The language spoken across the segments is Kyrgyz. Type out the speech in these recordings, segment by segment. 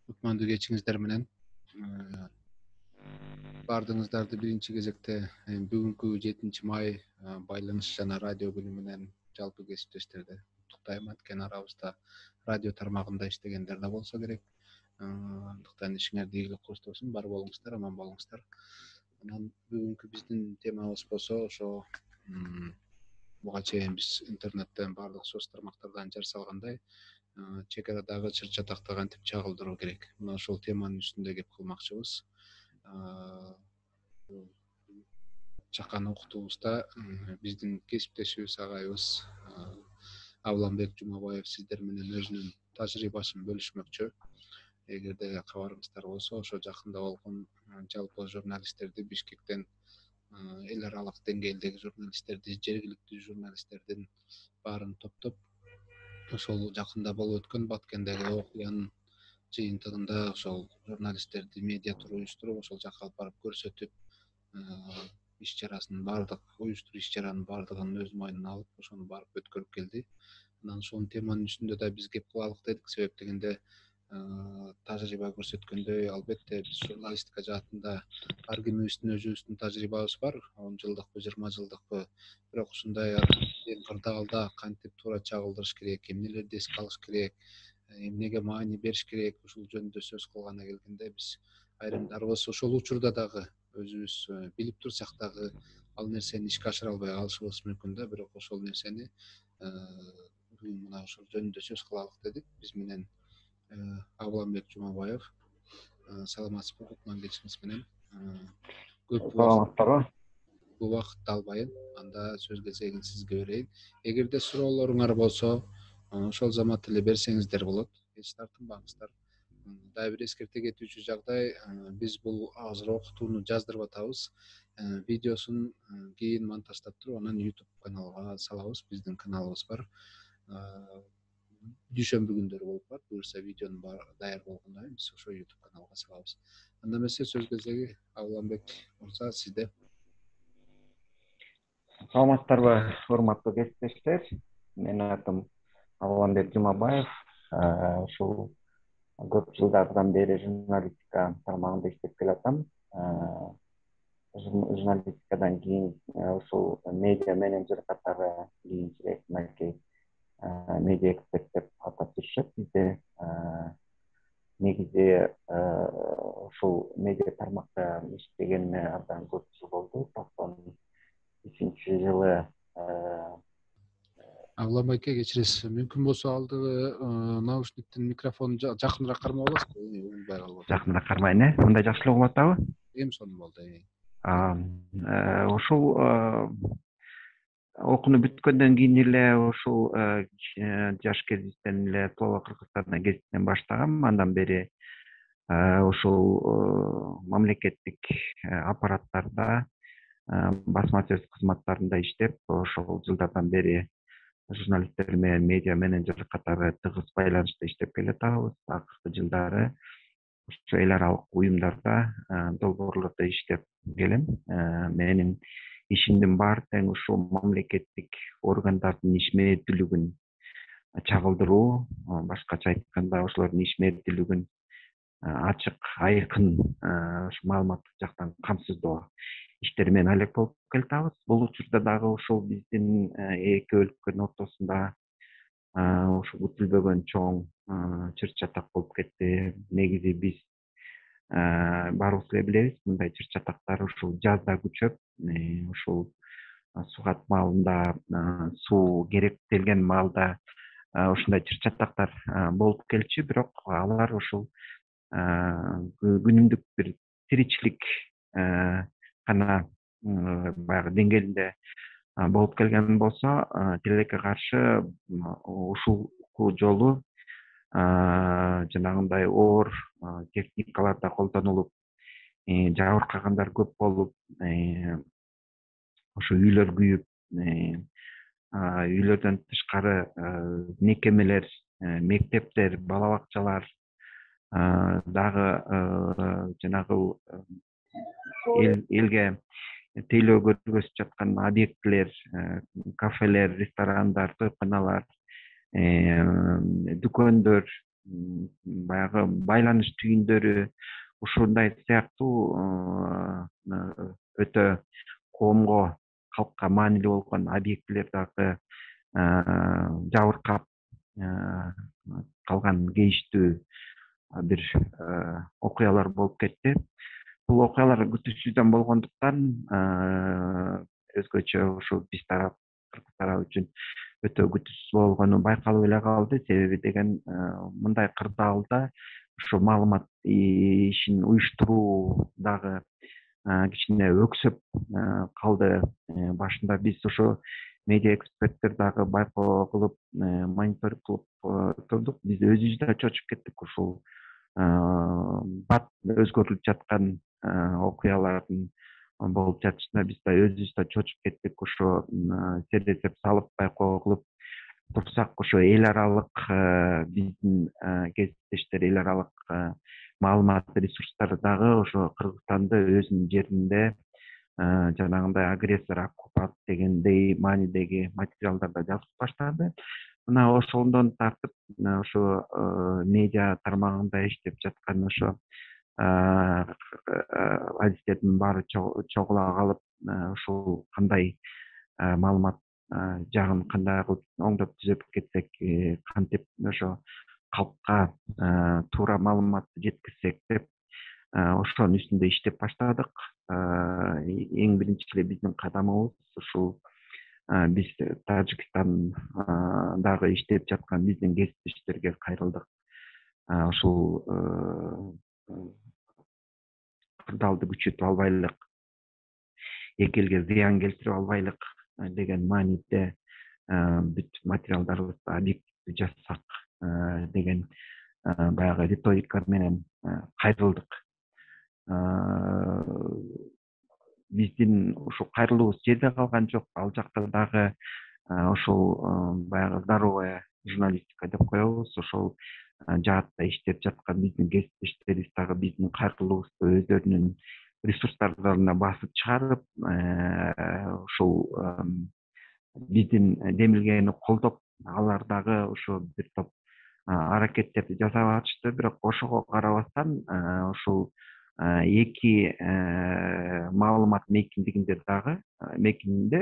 Kutmandu geçiңiздер менен бардыгыңыздарды биринчи кезекте бүгүнкү 7 май байланыш жана радио күнү менен жалпы кесиптештерди куттуктайм. Анткени арабызда радио тармагында иштегендер да болсо керек. Андыктан ишиңерди ийгилик коштосун, бар болуңуздар, аман болуңуздар. Анан бүгүнкү биздин темабыз болсо ошо буга чейин биз интернеттен баардык соц тармактардан жар салгандай чек арадагы чыр чатакты кантип чагылдыруу керек. Мына ошол теманын үстүндө кеп кылмакчыбыз. Чакан окутуубузда биздин кесиптешибиз агайыбыз Авламбек Жумабаев сиздер менен өзүнүн тажрыйбасын бөлүшмөкчү. Эгерде кабарыңыздар болсо, ошо жакында болгон жалпы журналисттерди Бишкектен эл аралык деңгээлдеги журналисттерди, жергиликтүү журналисттердин баарын топтоп, ошол жакында болуп өткөн Баткендеги окуянын жыйынтыгында ошол журналисттерди медиа тур уюштуруп, ошол жака алып барып көрсөтүп, иш чарасын баардык уюштуруу иш чаранын баардыгын өз мойнуна алып, ошону барып өткөрүп келди. Анан ошол теманын үстүндө да биз кеп кылалык дедик. Себеп дегенде тажрыйба көрсөткөндөй, албетте биз журналистика жаатында ар кимибиздин өзүбүздүн тажрыйбабыз бар, 10 жылдыкпы, 20 жылдыкпы. Бирок ушундай кырдаалда кантип туура чагылдырыш керек, эмнелерди эске алыш керек, эмнеге маани бериш керек, ушул жөнүндө сөз кылганы келгенде биз айрымдарыбыз ошол учурда дагы өзүбүз билип турсак дагы ал нерсени ишке ашыра албай калышыбыз мүмкүн да. Бирок ошол нерсени бүгүн мына ошол жөнүндө сөз кылалык дедик. Биз менен Авламбек Жумабаев. Саламатсызбы Кутман кечиңиз менен? Саламатсыздарбы? Көп убакытты албайын. Анда сөз кезегин сизге берейин. Эгерде суроолоруңар болсо, ошол замат эле берсеңиздер болот. Эч тартынбаңыздар. Дагы бир эскерте кетүүчү жагдай, биз бул азыр окутууну жаздырып атабыз. Видеосун кийин монтаждап туруп, анан YouTube каналга салабыз. Биздин каналыбыз бар. Дүйшөмбү күндөрү болуп калат. Буюрса видеонун даяр болгондон кийин биз ошо YouTube каналга салабыз. Анда эмесе сөз кезеги Авламбек мырза сизде. Саламатсыздарбы, урматтуу кесиптештер? Менин атым Авламбек Жумабаев. Ушул көп жылдардан бери журналистика тармагында иштеп келатам. Журналистикадан кийин ушул медиа менеджер катары кийинчерээк мынакей медиа эксперт деп атап жүрүшөт бизде. Негизи ушул медиа тармакта иштегениме абдан көп жыл болду. 93 жылы Авламбекке кечиресиз. Мүмкүн болсо алдыгы наушниктин микрофонун жакыныраак кармап аласызбы? Угулбай калып атат. Жакыныраак кармайын, мындай жакшы угулуп атабы? Эми сонун болду. Ушул окууну бүткөндөн кийин эле ушул жаш кезиштен эле Тола Кыргызстан гезитинен баштагам. Андан бери ушул мамлекеттик аппараттарда басма сөз кызматтарында иштеп, ошол жылдардан бери журналисттер менен медиа менеджер катары тыгыз байланышта иштеп келатабыз. Акыркы жылдары ошо эл аралык уюмдарда, долбоорлордо иштеп келем. Менин ишимдин баары тең ушул мамлекеттик органдардын ишмердүүлүгүн чагылдыруу, башкача айтканда ошолордун ишмердүүлүгүн ачык, айкын маалыматтык жактан камсыздоо иштери менен алек болуп келатабыз. Бул учурда дагы ушул биздин эки өлкөнүн ортосунда ушул күтүлбөгөн чоң чыр чатак болуп кетти. Негизи биз баарыбыз эле билебиз, мындай чыр чатактар ушул жазда күчөп, ушул сугат маалында, суу керектелген маалда ушундай чыр чатактар болуп келчү. Бирок алар ушул күнүмдүк бир тиричилик гана баягы деңгээлинде болуп келген болсо, тилекке каршы ушул жолу жанагындай оор техникалар да колдонулуп, жабыркагандар көп болуп, ошо үйлөр күйүп, үйлөрдөн тышкары мекемелер, мектептер, бала бакчалар, дагы жанагы элге тейлөө көргөзүп жаткан объектилер, кафелер, ресторандар, тойканалар, дүкөндөр, баягы байланыш түйүндөрү ушундай сыяктуу өтө коомго, калкка маанилүү болгон объектилер дагы жабыркап калган кейиштүү бир окуялар болуп кетти. Бул окуялар күтүүсүздөн болгондуктан өзгөчө ушул биз тарап, кыргыз тарабы үчүн өтө күтүүсүз болгону байкалып эле калды. Себеби деген мындай кырдаалда ушу маалымат ишин уюштуруу дагы кичине өксөп калды. Башында биз ошо медиа эксперттер дагы байкоо кылып, мониторинг кылып турдук. Биз өзүбүз да чочуп кеттик ушул бат өзгөрүлүп жаткан окуялардын болуп жатышына. Биз да өзүбүз да чочуп кеттик. Ошо сердесеп салып байкоо кылып турсак, ошо эл аралык биздин кесиптештер, эл аралык маалымат ресурстары дагы ошо Кыргызстанды өзүнүн жеринде жанагындай агрессор, оккупант дегендей маанидеги материалдарда жазып баштады. Мына ошондон тартып ошо медиа тармагында иштеп жаткан ошо адистердин баары чогула калып, ушул кандай маалымат жагын кандай кылып оңдоп түзөп кетсек, кантип ошо калкка туура маалыматты жеткизсек деп ошонун үстүндө иштеп баштадык. Эң биринчи эле биздин кадамыбыз ушул биз Тажикстандагы иштеп жаткан биздин кесиптештерге кайрылдык. Ушул кырдаалды күчөтүп албайлык, эки элге зыян келтирип албайлык деген мааниде бүт материалдарыбызды объективдүү жазсак деген баягы риторика менен кайрылдык. Биздин ушул кайрылуубуз жерде калган жок. Ал жакта дагы ошол баягы здоровая журналистика деп коебуз. Ошол жаатта иштеп жаткан биздин кесиптештерибиз дагы биздин кайрылуубузду өздөрүнүн ресурстарына басып чыгарып, ушул биздин демилгени колдоп, алар дагы ошо бир топ аракеттерди жасап атышты. Бирок ошого карабастан ушул эки маалымат мейкиндигинде дагы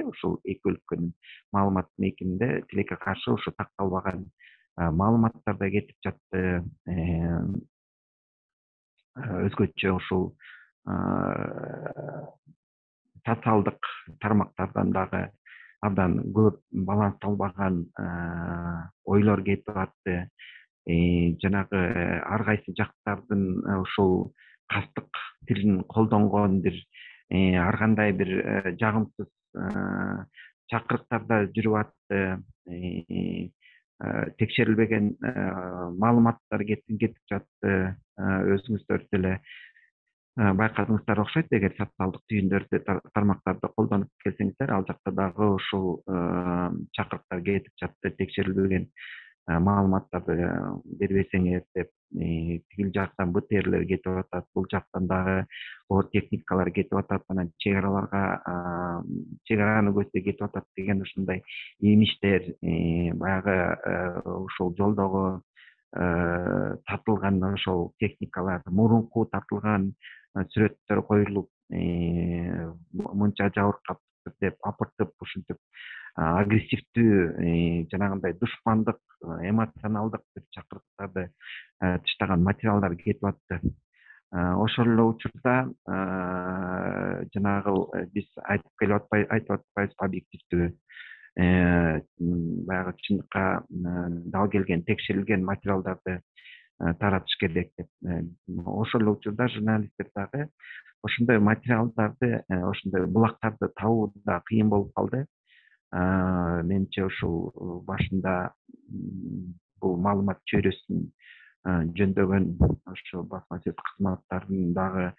ушул эки өлкөнүн маалымат мейкинде тилекке каршы ошо такталбаган маалыматтар да кетип жатты. Өзгөчө ушул социалдык тармактардан дагы абдан көп балансталбаган ойлор кетип атты. Жанагы ар кайсы жактардын ушул кастык тилин колдонгон бир ар кандай бир жагымсыз чакырыктар да жүрүп атты. Текшерилбеген маалыматтар кетип жатты. Өзүңүздөр деле байкадыңыздар окшойт. Эгер социалдык түйүндөрдү, тармактарды колдонуп келсеңиздер, ал жакта дагы ушул чакырыктар кетип жатты. Текшерилбеген маалыматтарды бербесеңер деп, тигил жактан БТРлер кетип атат, бул жактан дагы оор техникалар кетип атат, анан чегараны көздөй кетип атат деген ушундай имиштер, баягы ушул жолдогу тартылган ошол техникалар, мурунку тартылган сүрөттөр коюлуп, мынча жабыркап деп апыртып, ушинтип агрессивдүү, жанагындай душмандык, эмоционалдык бир чакырыктарды тыштаган материалдар кетип атты. Ошол эле учурда жанагы биз айтып атпайбызбы, объективдүү, баягы чындыкка дал келген, текшерилген материалдарды таратыш керек деп. Ошол эле учурда журналисттер дагы ошондой материалдарды, ошондой булактарды табуу да кыйын болуп калды. Менимче ушул башында бул маалымат чөйрөсүн жөндөгөн ошо басма сөз кызматтарынын дагы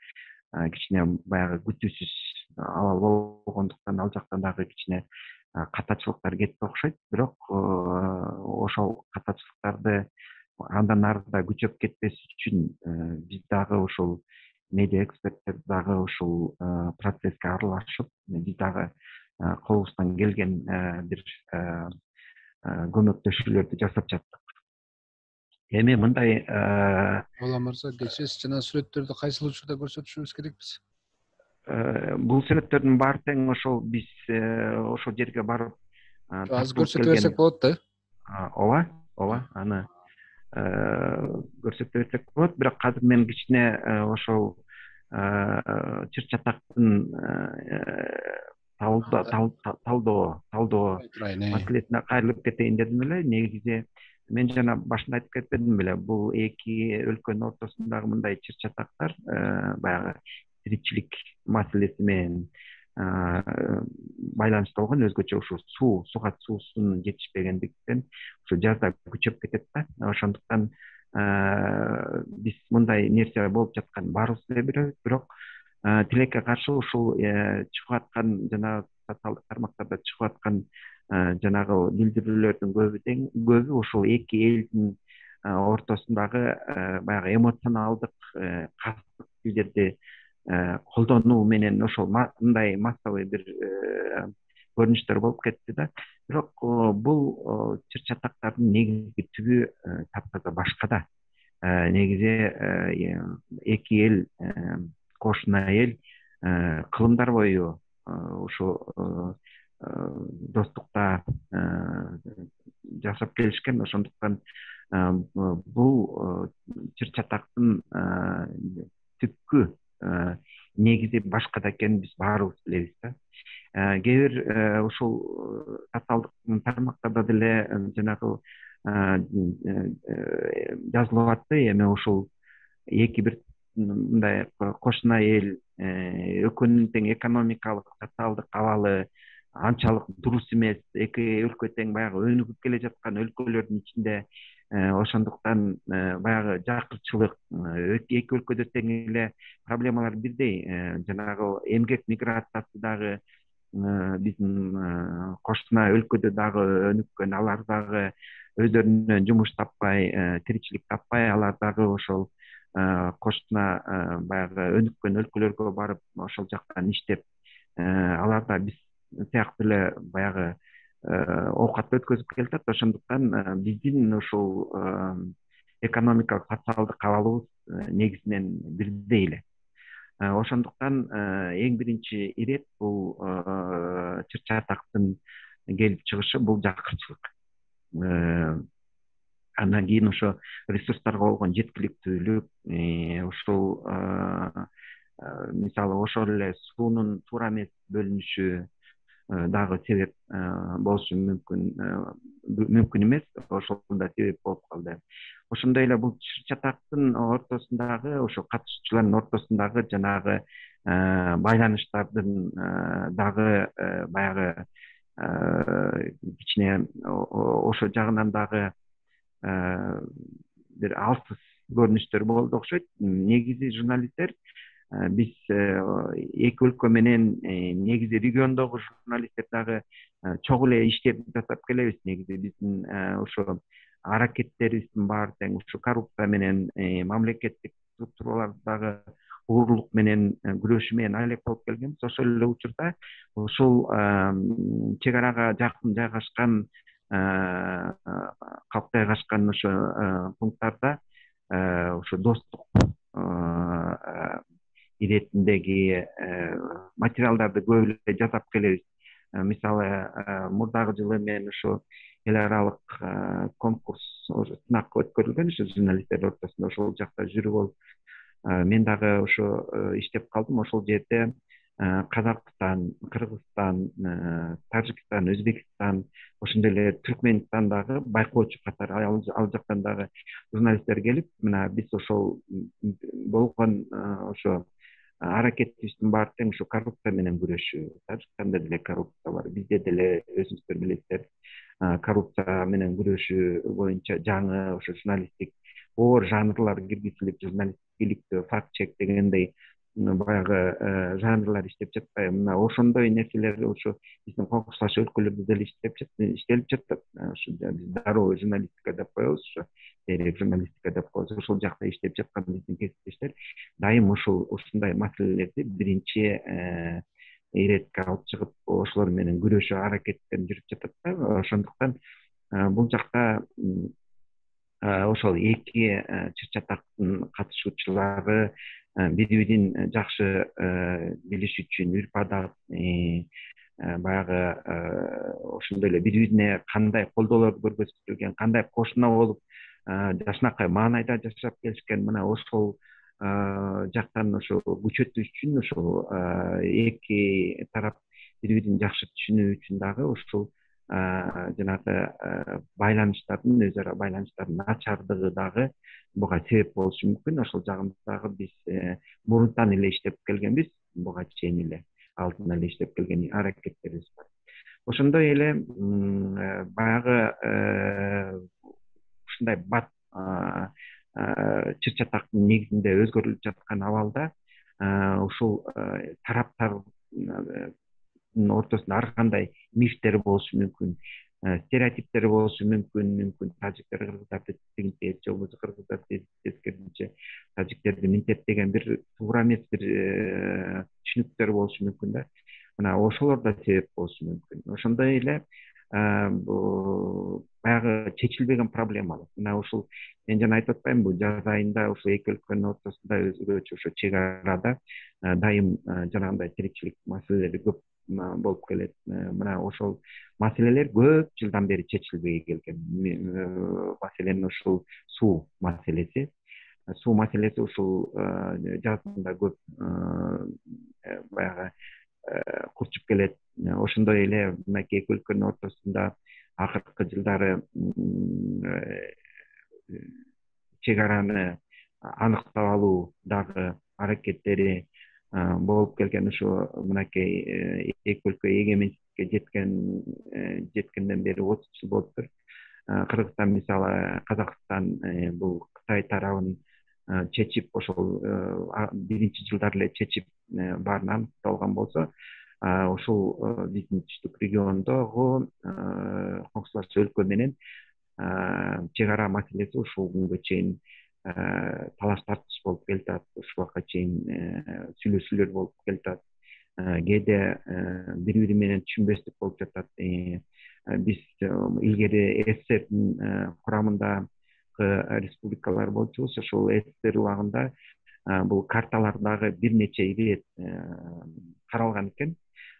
кичине баягы күтүүсүз абал болгондуктан ал жактан дагы кичине катачылыктар кетти окшойт. Бирок ошол катачылыктарды андан ары да күчөп кетпеш үчүн биз дагы ушул медиа эксперттер дагы ушул процесске аралашып, биз дагы колубуздан келген бир көмөктөшүүлөрдү жасап жаттык. Эми мындай Улам мырза, кечээ жана сүрөттөрдү кайсыл учурда көрсөтүшүбүз керекпиз? бул сүрөттөрдүн баары тең ошол биз ошол жерге барып Азыр тартылып көрсөтө келген. берсек болот да. Ооба, ооба, аны көрсөтө берсек болот. Бирок азыр мен кичине ошол чыр чатактын талдоо Турайын. маселесине кайрылып кетейин дедим эле. Негизи мен жана башында айтып кетпедим беле, бул эки өлкөнүн ортосундагы мындай чыр чатактар баягы тиричилик маселеси менен байланыштуу болгон. Өзгөчө ушул сууга суусунун жетишпегендиктен ушу жазда күчөп кетет да. Ошондуктан биз мындай нерсе болуп жатканын баарыбыз эле билебиз, бирок тилекке каршы ушул чыгып аткан жанагы социалдык тармактарда чыгып аткан жанагы билдирүүлөрдүн көбү ушул эки элдин ортосундагы баягы эмоционалдык кастык тилдерди колдонуу менен ошол мындай массовый бир көрүнүштөр болуп кетти да. Бирок бул чыр чатактардын негизги түбү таптаза башка да. Негизи эки эл, кошуна эл кылымдар бою ушу достукта жашап келишкен. Ошондуктан бул чыр чатактын түпкү негизи башкада экенин биз баарыбыз билебиз да. Кээ бир ушул социалдык тармактарда деле жанагы жазылып атты. Эми ушул эки бир мындай кошуна эл экөөнүн тең экономикалык, социалдык абалы анчалык дурус эмес. Эки өлкө тең баягы өнүгүп келе жаткан өлкөлөрдүн ичинде. Ошондуктан баягы жакырчылык эки өлкөдө тең эле проблемалар бирдей. Жанагы эмгек миграциясы дагы биздин кошуна өлкөдө дагы өнүккөн. Алар дагы өздөрүнө жумуш таппай, тиричилик таппай, алар дагы ошол кошуна баягы өнүккөн өлкөлөргө барып ошол жактан иштеп, алар да биз сыяктуу эле баягы оокат өткөзүп келатат. Ошондуктан биздин ушул экономикалык, социалдык абалыбыз негизинен бирдей эле. Ошондуктан эң биринчи ирет бул чыр чатактын келип чыгышы бул жакырчылык. Андан кийин ошо ресурстарга болгон жеткиликтүүлүк, ушул мисалы ошол эле суунун туура эмес бөлүнүшү дагы себеп болушу мүмкүн эмес. Ошол да себеп болуп калды. Ошондой эле бул чыр чатактын ортосундагы, ошо катышуучулардын ортосундагы жанагы байланыштардын дагы баягы кичине ошол жагынан дагы бир алсыз көрүнүштөр болду окшойт. Негизи журналисттер биз эки өлкө менен негизи региондогу журналисттер дагы чогуу эле иштеп жасап келебиз. Негизи биздин ошо аракеттерибиздин баары тең ушу коррупция менен, мамлекеттик структуралардагы уурулук менен күрөшүү менен алек болуп келгенбиз. Ошол эле учурда ушул чек арага жакын жайгашкан, калкка жайгашкан ошо пункттарда ошо достук иретиндеги материалдарды көп эле жасап келебиз. Мисалы мурдагы жылы мен ошо эл аралык конкурс, сынак өткөрүлгөн ошо журналисттер ортосунда. Ошол жакта жүрүп болуп мен дагы ошо иштеп калдым. Ошол жерде Казакстан, Кыргызстан, Тажикстан, Өзбекстан, ошондой эле Түркмөнстан дагы байкоочу катары ал жактан дагы журналисттер келип, мына биз ошол болгон ошо аракетибиздин баары тең ушу коррупция менен күрөшүү. Тажикстанда деле коррупция бар, бизде деле өзүңүздөр билесиздер. Коррупция менен күрөшүү боюнча жаңы ошо журналисттик оор жанрлар киргизилип, журналисттик иликтөө, факт чек дегендей баягы жанрлар иштеп жатпайбы? Мына ошондой нерселер ушу биздин кокушташ өлкөлөрдө деле иштелип жатат. Ушу биз дароо журналистика деп коебуз, ошо журналистика деп коебуз. Ошол жакта иштеп жаткан биздин кесиптештер дайым ушундай маселелерди биринчи иретке алып чыгып, ошолор менен күрөшүү аракеттерин жүрүп жатат да. Ошондуктан бул жакта ошол эки чыр чатактын катышуучулары бири бирин жакшы билиш үчүн үрп адат, баягы ошондой эле бири бирине кандай колдоолорду көргөзүп кандай кошуна болуп жакшынакай маанайда жашап келишкен. Мына ошол жактан ошо күчөтүү үчүн ошол эки тарап бири бирин жакшы түшүнүү үчүн дагы ушул жанагы байланыштардын өз ара байланыштардын начардыгы дагы буга себеп болушу мүмкүн. Ошол жагын дагы биз мурунтан эле иштеп келгенбиз, буга чейин эле алдын эле иштеп келген аракеттерибиз бар. Ошондой эле баягы ушундай бат чыр чатактын негизинде өзгөрүлүп жаткан абалда ушул тараптардын ортосунда ар кандай мифтер болушу мүмкүн, стереотиптер болушу мүмкүн. Тажиктер кыргыздарды тигинтет, же болбосо кыргыздар тескерисинче тажиктерди минтет деген бир туура эмес бир түшүнүктөр болушу мүмкүн да. Мына ошолор да себеп болушу мүмкүн. Ошондой эле баягы чечилбеген проблемалар. Мына ушул мен жана айтып атпаймынбы, жаз айында ушул эки өлкөнүн ортосунда өзгөчө ошо чек арада дайым жанагындай тиричилик маселелери көп болуп келет. Мына ошол маселелер көп жылдан бери чечилбей келген. Маселен ушул суу маселеси. Суу маселеси ушул жазында көп баягы курчуп келет. Ошондой эле мынакей эки өлкөнүн ортосунда акыркы жылдары чек араны аныктап алуу дагы аракеттери болуп келген. Ушу мынакей эки өлкө эгемендикке жеткенден бери 30 жыл болуптур. Кыргызстан мисалы Казакстан бул Кытай тарабын чечип, ошол биринчи жылдары эле чечип баарын аныкталган болсо, ушул биздин түштүк региондогу коңшулаш өлкө менен чек ара маселеси ушул күнгө чейин талаш тартыш болуп келатат. Ушул убакка чейин сүйлөшүүлөр болуп келатат. Кээде бири бири менен түшүнбөстүк болуп жатат. Биз илгери СССРдин курамында республикалар болчубуз. Ошол СССР убагында бул карталар дагы бир нече ирет каралган экен.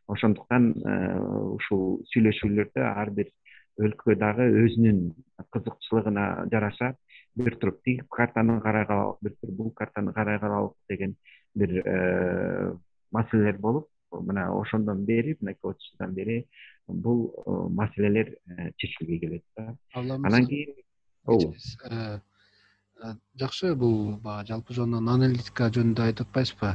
Ошондуктан ушул сүйлөшүүлөрдө ар бир өлкө дагы өзүнүн кызыкчылыгына жараша бир туруп тиги картаны карай калалык, бир туруп бул картаны карай калалык деген бир маселелер болуп, мына ошондон бери, мына 30 жылдан бери бул маселелер чечилбей келет да. Анан кийин жакшы, бул баягы жалпы жонунан аналитика жөнүндө айтып атпайсызбы?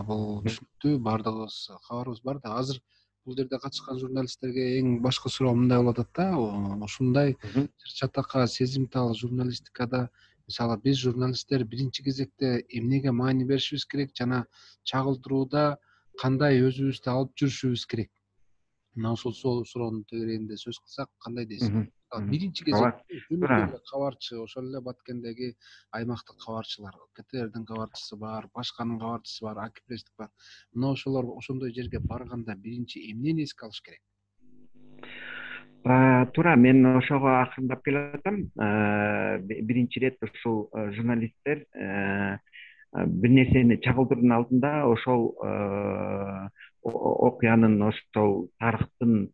Бул түшүнүктүү, баардыгыбыз кабарыбыз бар да. Азыр бул жерде катышкан журналисттерге эң башкы суроо мындай болуп атат да. Ушундай чыр чатакка сезимтал журналистикада мисалы биз журналисттер биринчи кезекте эмнеге маани беришибиз керек жана чагылдырууда кандай өзүбүздү алып жүрүшүбүз керек? Мына ушул суроонун тегерегинде сөз кылсак кандай дейсиз? Биринчи кезекте жөнөкөй кабарчы, ошол эле Баткендеги аймактык кабарчылар, КТРдин кабарчысы бар, башканын кабарчысы бар, Акипресстик бар. Мына ошолор ошондой жерге барганда биринчи эмнени эске алыш керек? Туура, мен ошого акырындап келатам. Биринчи ирет ушул журналисттер бир нерсени чагылдыруунун алдында ошол окуянын, ошол тарыхтын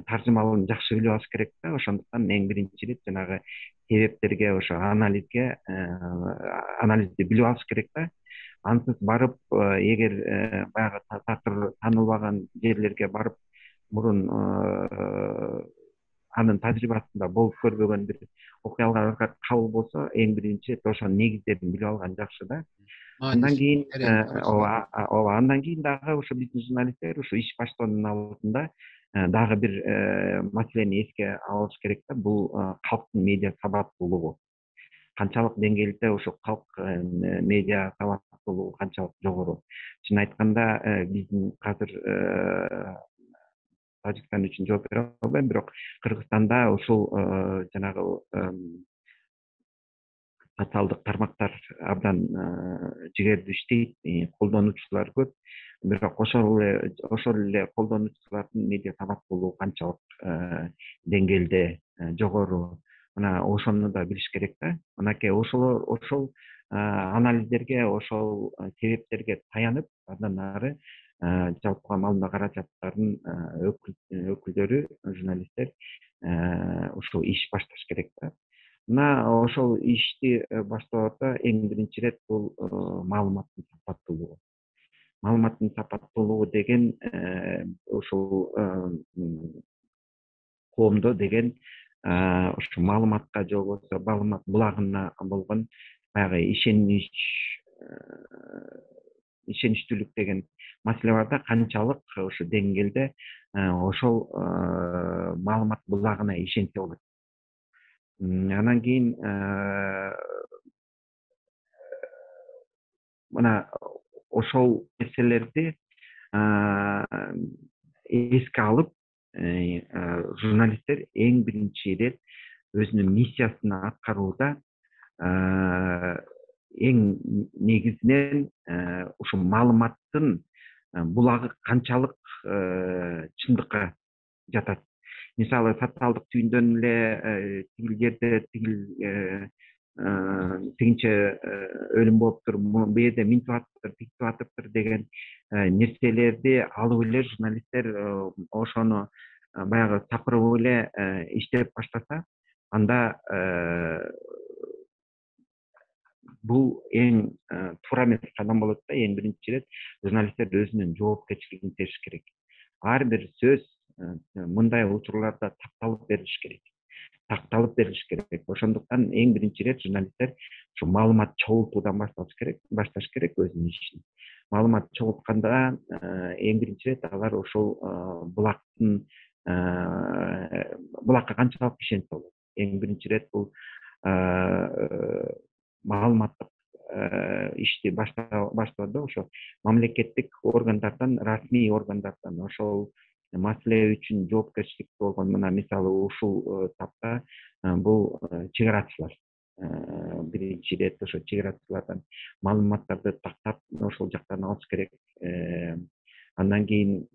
таржымалын жакшы билип алыш керек да. Ошондуктан эң биринчи ирет жанагы себептерге, ошо анализди билип алыш керек да. Ансыз барып, эгер баягы такыр таанылбаган жерлерге барып, мурун анын тажрыйбасында болуп көрбөгөн бир окуяларга кабыл болсо, эң биринчи ошонун негиздерин билип алган жакшы да. Андан кийин андан кийин дагы ошо биздин журналисттер ушу иш баштоонун алдында дагы бир маселени эске алыш керек да. Бул калктын медиа сабаттуулугу канчалык деңгээлде, ошо калк медиа сабаттуулугу канчалык жогору. Чын айтканда биздин азыр Тажикстан үчүн жооп бере албайм, бирок Кыргызстанда ушул жанагы социалдык тармактар абдан жигердүү иштейт, колдонуучулар көп. Бирок ошол эле колдонуучулардын медиа сабаттуулугу канчалык деңгээлде жогору, Мына ошону да билиш керек да. Мынакей ошол анализдерге, ошол себептерге таянып, андан ары жалпыга маалымат каражаттарынын өкүлдөрү, журналисттер ушул иш башташ керек да. Мына ошол ишти баштоодо эң биринчи ирет бул маалыматтын сапаттуулугу. Маалыматтын сапаттуулугу деген ушул коомдо деген ушу маалыматка же болбосо маалымат булагына болгон баягы ишеничтүүлүк деген маселе бар да, канчалык ошо деңгээлде ошол маалымат булагына ишенсе болот. Анан кийин мына ошол нерселерди эске алып, журналисттер эң биринчи ирет өзүнүн миссиясын аткарууда эң негизинен ушул маалыматтын булагы канчалык чындыкка жатат. Мисалы, социалдык түйүндөн эле тигил жерде тигинче өлүм болуптур, бул жерде минтип атыптыр, тигип атыптыр деген нерселерди алып эле журналисттер ошону баягы сапырып эле иштеп баштаса, анда бул эң туура эмес кадам болот да. Эң биринчи ирет журналисттер өзүнүн жоопкерчилигин сезиш керек. Ар бир сөз мындай учурларда такталып берилиш керек. Ошондуктан эң биринчи ирет журналисттер ушу маалымат чогултуудан башташ керек өзүнүн ишин. Маалымат чогултканда эң биринчи ирет алар ошол булакка канчалык ишенсе болот. Эң биринчи ирет бул маалыматтык ишти баштоодо ошо мамлекеттик органдардан, расмий органдардан ошол маселе үчүн жоопкерчиликти болгон, мына мисалы ушул тапта бул чек-арачылар. Биринчи ирет ошо чек-арачылардан маалыматтарды тактап ошол жактан алыш керек. Андан кийин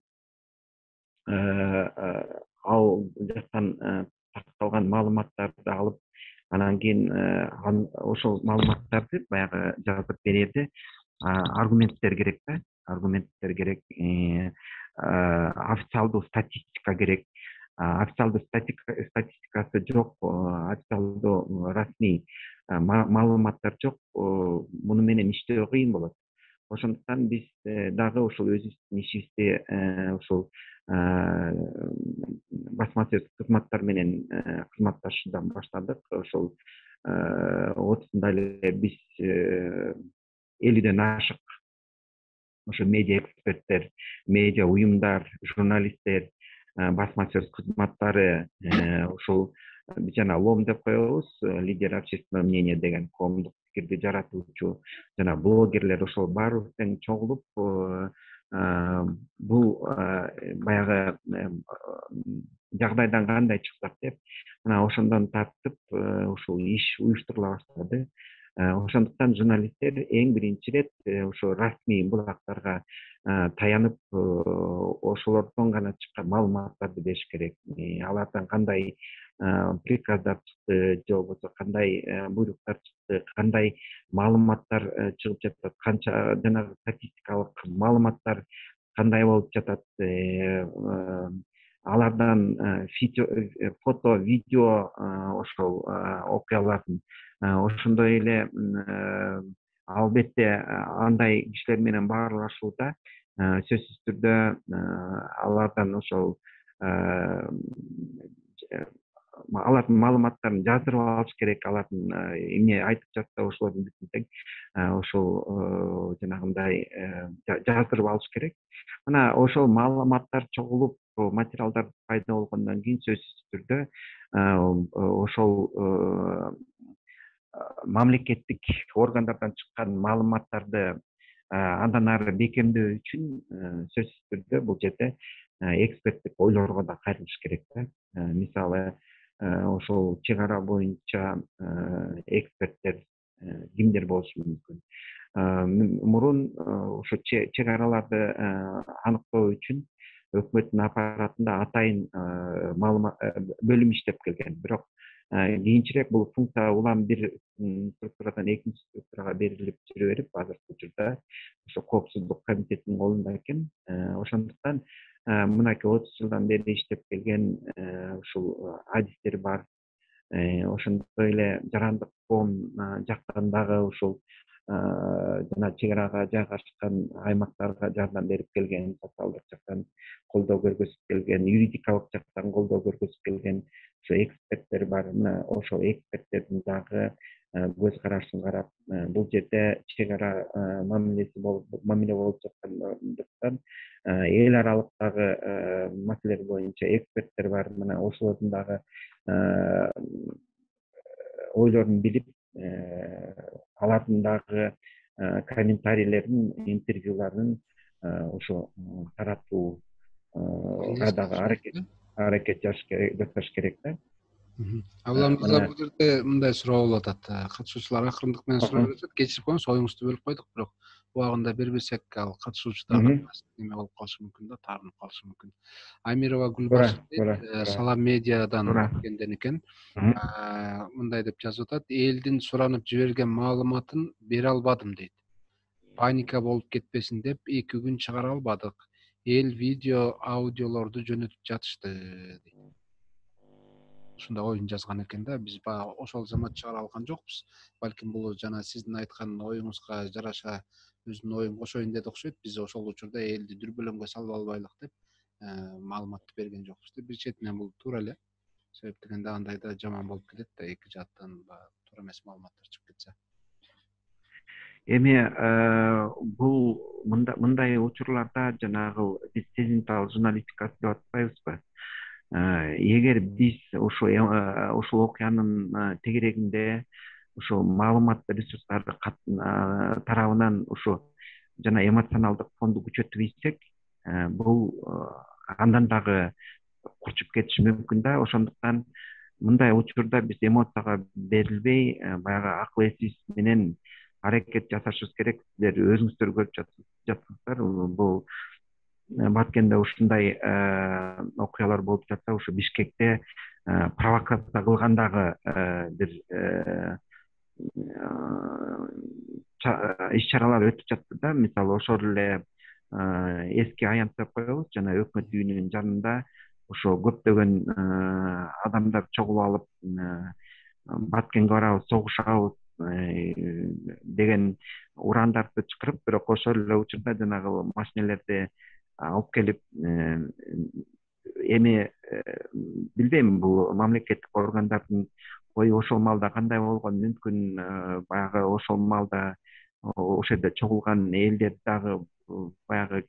ал жактан такталган маалыматтарды алып, анан кийин ошол маалыматтарды баягы жазып берерде аргументтер керек да, аргументтер керек, официалдуу статистика керек. Официалдуу статистикасы жок, официалдуу расмий маалыматтар жок, муну менен иштөө кыйын болот. Ошондуктан биз дагы ушул өзүбүздүн ишибизди ушул басма сөз кызматтар менен кызматташуудан баштадык. Ошол отузунда эле биз 50ден ашык ошо медиа эксперттер, медиа уюмдар, журналисттер, басма сөз кызматтары, ушул биз жана ЛОМ деп коебуз, лидер общественного мнения деген коомдук пикирди жаратуучу жана блогерлер, ошол баарыбыз тең чогулуп бул баягы жагдайдан кандай чыксак деп, мына ошондон тартып ушул иш уюштурула баштады. Ошондуктан журналисттер эң биринчи ирет ошо расмий булактарга таянып, ошолордон гана чыккан маалыматтарды бериш керек. Алардан кандай приказдар чыкты, же болбосо кандай буйруктар чыкты, кандай маалыматтар чыгып жатат, канча жанагы статистикалык маалыматтар кандай болуп жатат, алардан фото, видео ошол окуялардын, ошондой эле албетте андай кишилер менен баарлашууда сөзсүз түрдө алардан ошол алардын маалыматтарын жаздырып алыш керек. Алардын эмне айтып жатса ошолордун бүтүн тең ошол жанагындай жаздырып алыш керек. Мына ошол маалыматтар чогулуп, материалдар пайда болгондон кийин сөзсүз түрдө ошол мамлекеттик органдардан чыккан маалыматтарды андан ары бекемдөө үчүн сөзсүз түрдө бул жерде эксперттик ойлорго да кайрылыш керек да. Мисалы, ошол чек ара боюнча эксперттер кимдер болушу мүмкүн? Мурун ошо чек араларды аныктоо үчүн өкмөттүн аппаратында атайын бөлүм иштеп келген. Бирок кийинчерээк бул функция улам бир структурадан экинчи структурага берилип жүрө берип азыркы учурда ошо коопсуздук комитетинин колунда экен. Ошондуктан мынакей 30 жылдан бери иштеп келген ушул адистер бар. Ошондой эле жарандык коом жактан дагы ушул жана чек арага жайгашкан аймактарга жардам берип келген, социалдык жактан колдоо көргөзүп келген, юридикалык жактан колдоо көргөзүп келген ошо эксперттер бар. Мына ошол эксперттердин дагы көз карашын карап, бул жерде чек ара мамиле болуп жаткандыктан эл аралык дагы маселелер боюнча эксперттер бар. Мына ошолордун дагы ойлорун билип, алардын дагы комментарийлерин, интервьюларын ошо таратууга дагы аракет жасаш керек да. Абылам мырза, бул жерде мындай суроо болуп атат. Катышуучулар акырындык менен суроо беришет. Кечирип коюңуз, оюңузду бөлүп койдук, бирок убагында бербесек ал катышуучуларга неме болуп калышы мүмкүн да, таарынып калышы мүмкүн. Амирова Гүлбарчын Салам медиадан келген экен. Мындай деп жазып атат: элдин суранып жиберген маалыматын бере албадым дейт. Паника болуп кетпесин деп 2 күн чыгара албадык. Эл видео, аудиолорду жөнөтүп жатышты дейт. Ушундай оюн жазган экен да. Биз ошол замат чыгара алган жокпуз. Балким бул жана сиздин айткан оюңузга жараша өзүнүн оюн кошоюн деди окшойт. Биз ошол учурда элди дүрбөлөңгө салып албайлык деп маалыматты берген жокпуз деп. Бир четинен бул туура эле. Себеп дегенде андай да жаман болуп кетет да, эки жактан туура эмес маалыматтар чыгып кетсе. Эми бул мындай учурларда жанагы биз сезимтал журналистикасы деп атпайбызбы? Эгер биз ушул окуянын тегерегинде ушул маалымат ресурстары тарабынан ушу жана эмоционалдык фонду күчөтүп ийсек, бул андан дагы курчуп кетиши мүмкүн да. Ошондуктан мындай учурда биз эмоцияга берилбей, баягы акыл эсибиз менен аракет жасашыбыз керек. Сиздер өзүңүздөр көрүп жатсыңыздар, бул Баткенде ушундай окуялар болуп жатса, ушу Бишкекте провокация кылгандагы бир иш-чаралар өтүп жатты да. Мисалы, ошол эле эски аянт деп коебуз, жана өкмөт үйүнүн жанында ошо көптөгөн адамдар чогулуп алып, Баткенге барабыз, согушабыз деген урандарды чакырып, бирок ошол эле учурда жанагы машинелерди алып келип, эми билбейм, бул мамлекеттик органдардын ою ошол маалда кандай болгону мүмкүн. Баягы ошол маалда ошол жерде чогулган элдер дагы баягы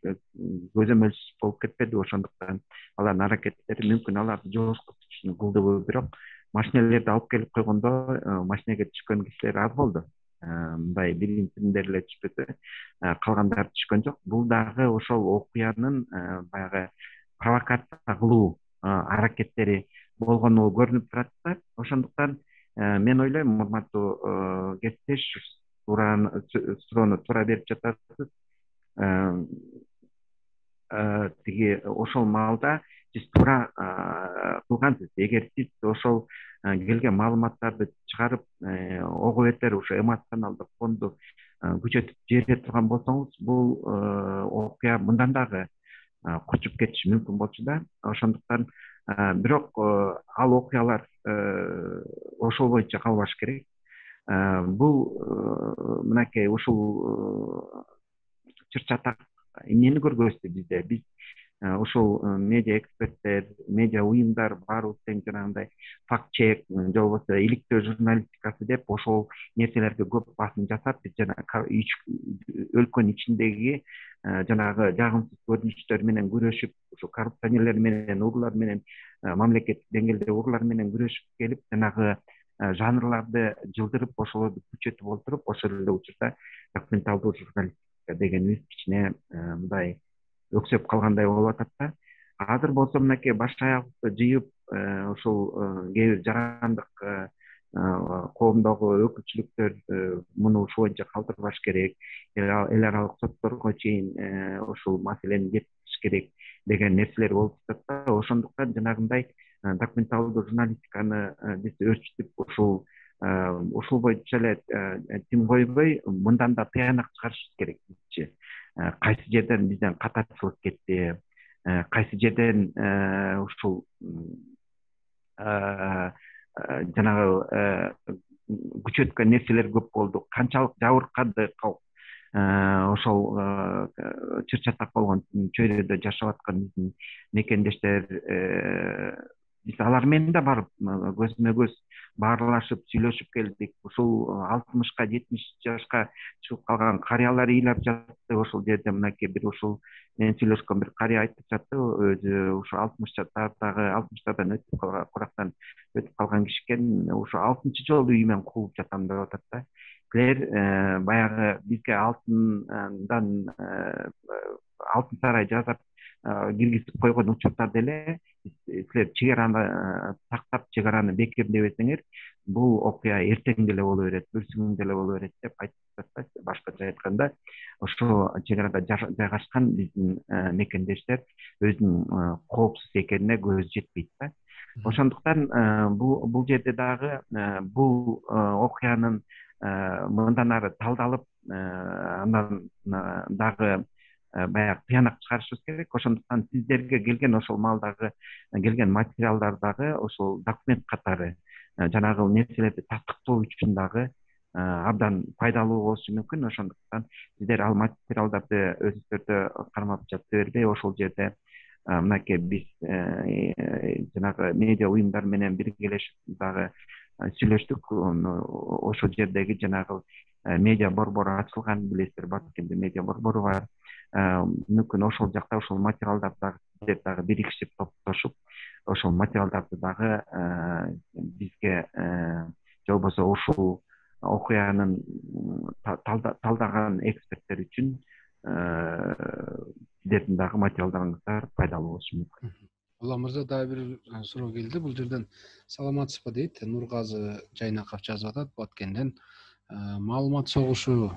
көзөмөлсүз болуп кетпеди. Ошондуктан алардын аракеттери мүмкүн аларды жооскотуш үчүн кылдыбы, бирок машинелерди алып келип койгондо машинеге түшкөн кишилер аз болду. Мындай биринтиндер эле түшпөсө, калгандары түшкөн жок. Бул дагы ошол окуянын баягы провокация кылуу аракеттери болгону көрүнүп турат да. Ошондуктан мен ойлойм, урматтуу кесиптеш, суроону туура берип жатасыз. Тиги ошол маалда сиз туура кылгансыз. Эгер сиз ошол келген маалыматтарды чыгарып, ого бетер ушу эмоционалдык фонду күчөтүп жибере турган болсоңуз, бул окуя мындан дагы курчуп кетиши мүмкүн болчу да. Ошондуктан бирок ал окуялар ошол боюнча калбаш керек. Бул мынакей ушул чыр-чатак эмнени көргөздү бизде? Биз ушул медиа эксперттер, медиа уюмдар баарыбыз тең жанагындай факт-чек же болбосо иликтөө журналистикасы деп ошол нерселерге көп басым жасап, биз жана өлкөнүн ичиндеги жанагы жагымсыз көрүнүштөр менен күрөшүп, ушу коррупционерлер менен, урлар менен, мамлекеттик деңгээлде урлар менен күрөшүп келип, жанагы жанрларды жылдырып, ошолорду күчөтүп олтуруп, ошол эле учурда документалдуу журналистика дегенибиз кичине мындай өксөп калгандай болуп атат да. Азыр болсо мынакей баш аягыбызды жыйып, ушул кээ бир жарандык коомдогу өкүлчүлүктөр муну ушул боюнча калтырбаш керек, эл аралык сотторго чейин ушул маселени жеткизиш керек деген нерселер болуп жатат да. Ошондуктан жанагындай документалдуу журналистиканы биз өрчүтүп ушул боюнча эле тим койбой мындан да тыянак чыгарышыбыз керек бизчи. Кайсы жерден бизден катачылык кетти, кайсы жерден ушул жанагы күчөткөн нерселер көп болду, канчалык жабыркадык, ошол чыр чатак болгон чөйрөдө жашап аткан биздин мекендештер, биз алар менен да барып көзмө көз баарлашып сүйлөшүп келдик. Ушул 60-70 жашка чыгып калган карыялар ыйлап жатты. Ошол жерде мынакей бир ушул менен сүйлөшкөн бир карыя айтып жатты, өзү ушу 60-60тардан өтүп калган, курактан өтүп калган киши экен. Ушу 6-чы жолу үйүмөн кууп жатам деп атат да. Силер баягы бизге алтын сарай жасап киргизип койгон учурда эле силер чек араны сактап, чек араны бекемдебесеңер, бул окуя эртең деле боло берет, бүрсүгүң деле боло берет деп айтып жатат. Башкача айтканда, ошо чек арада жайгашкан биздин мекендештер өзүнүн коопсуз экенине көзү жетпейт да. Ошондуктан бул жерде дагы бул окуянын мындан ары талдалып, андан дагы баягы тыянак чыгарышыбыз керек. Ошондуктан сиздерге келген ошол маалдагы келген материалдар дагы ошол документ катары жанагы нерселерди тастыктоо үчүн дагы абдан пайдалуу болушу мүмкүн. Ошондуктан сиздер ал материалдарды өзүңүздөрдө кармап жата бербей, ошол жерде мынакей биз жанагы медиа уюмдар менен биргелешип дагы сүйлөштүк. Ошол жердеги жанагы медиа борбору ачылган, билесиздер, Баткенде медиа борбору бар. Мүмкүн ошол жакта ошол материалдарды дагы сиздер дагы бирикишип топтошуп, ошол материалдарды дагы бизге же болбосо ушул окуянын талдаган эксперттер үчүн сиздердин дагы материалдарыңыздар пайдалуу болушу мүмкүн. Улам мырза, дагы бир суроо келди. Бул жерден саламатсызбы дейт. Нургазы Жайнаков жазып атат Баткенден. Маалымат согушу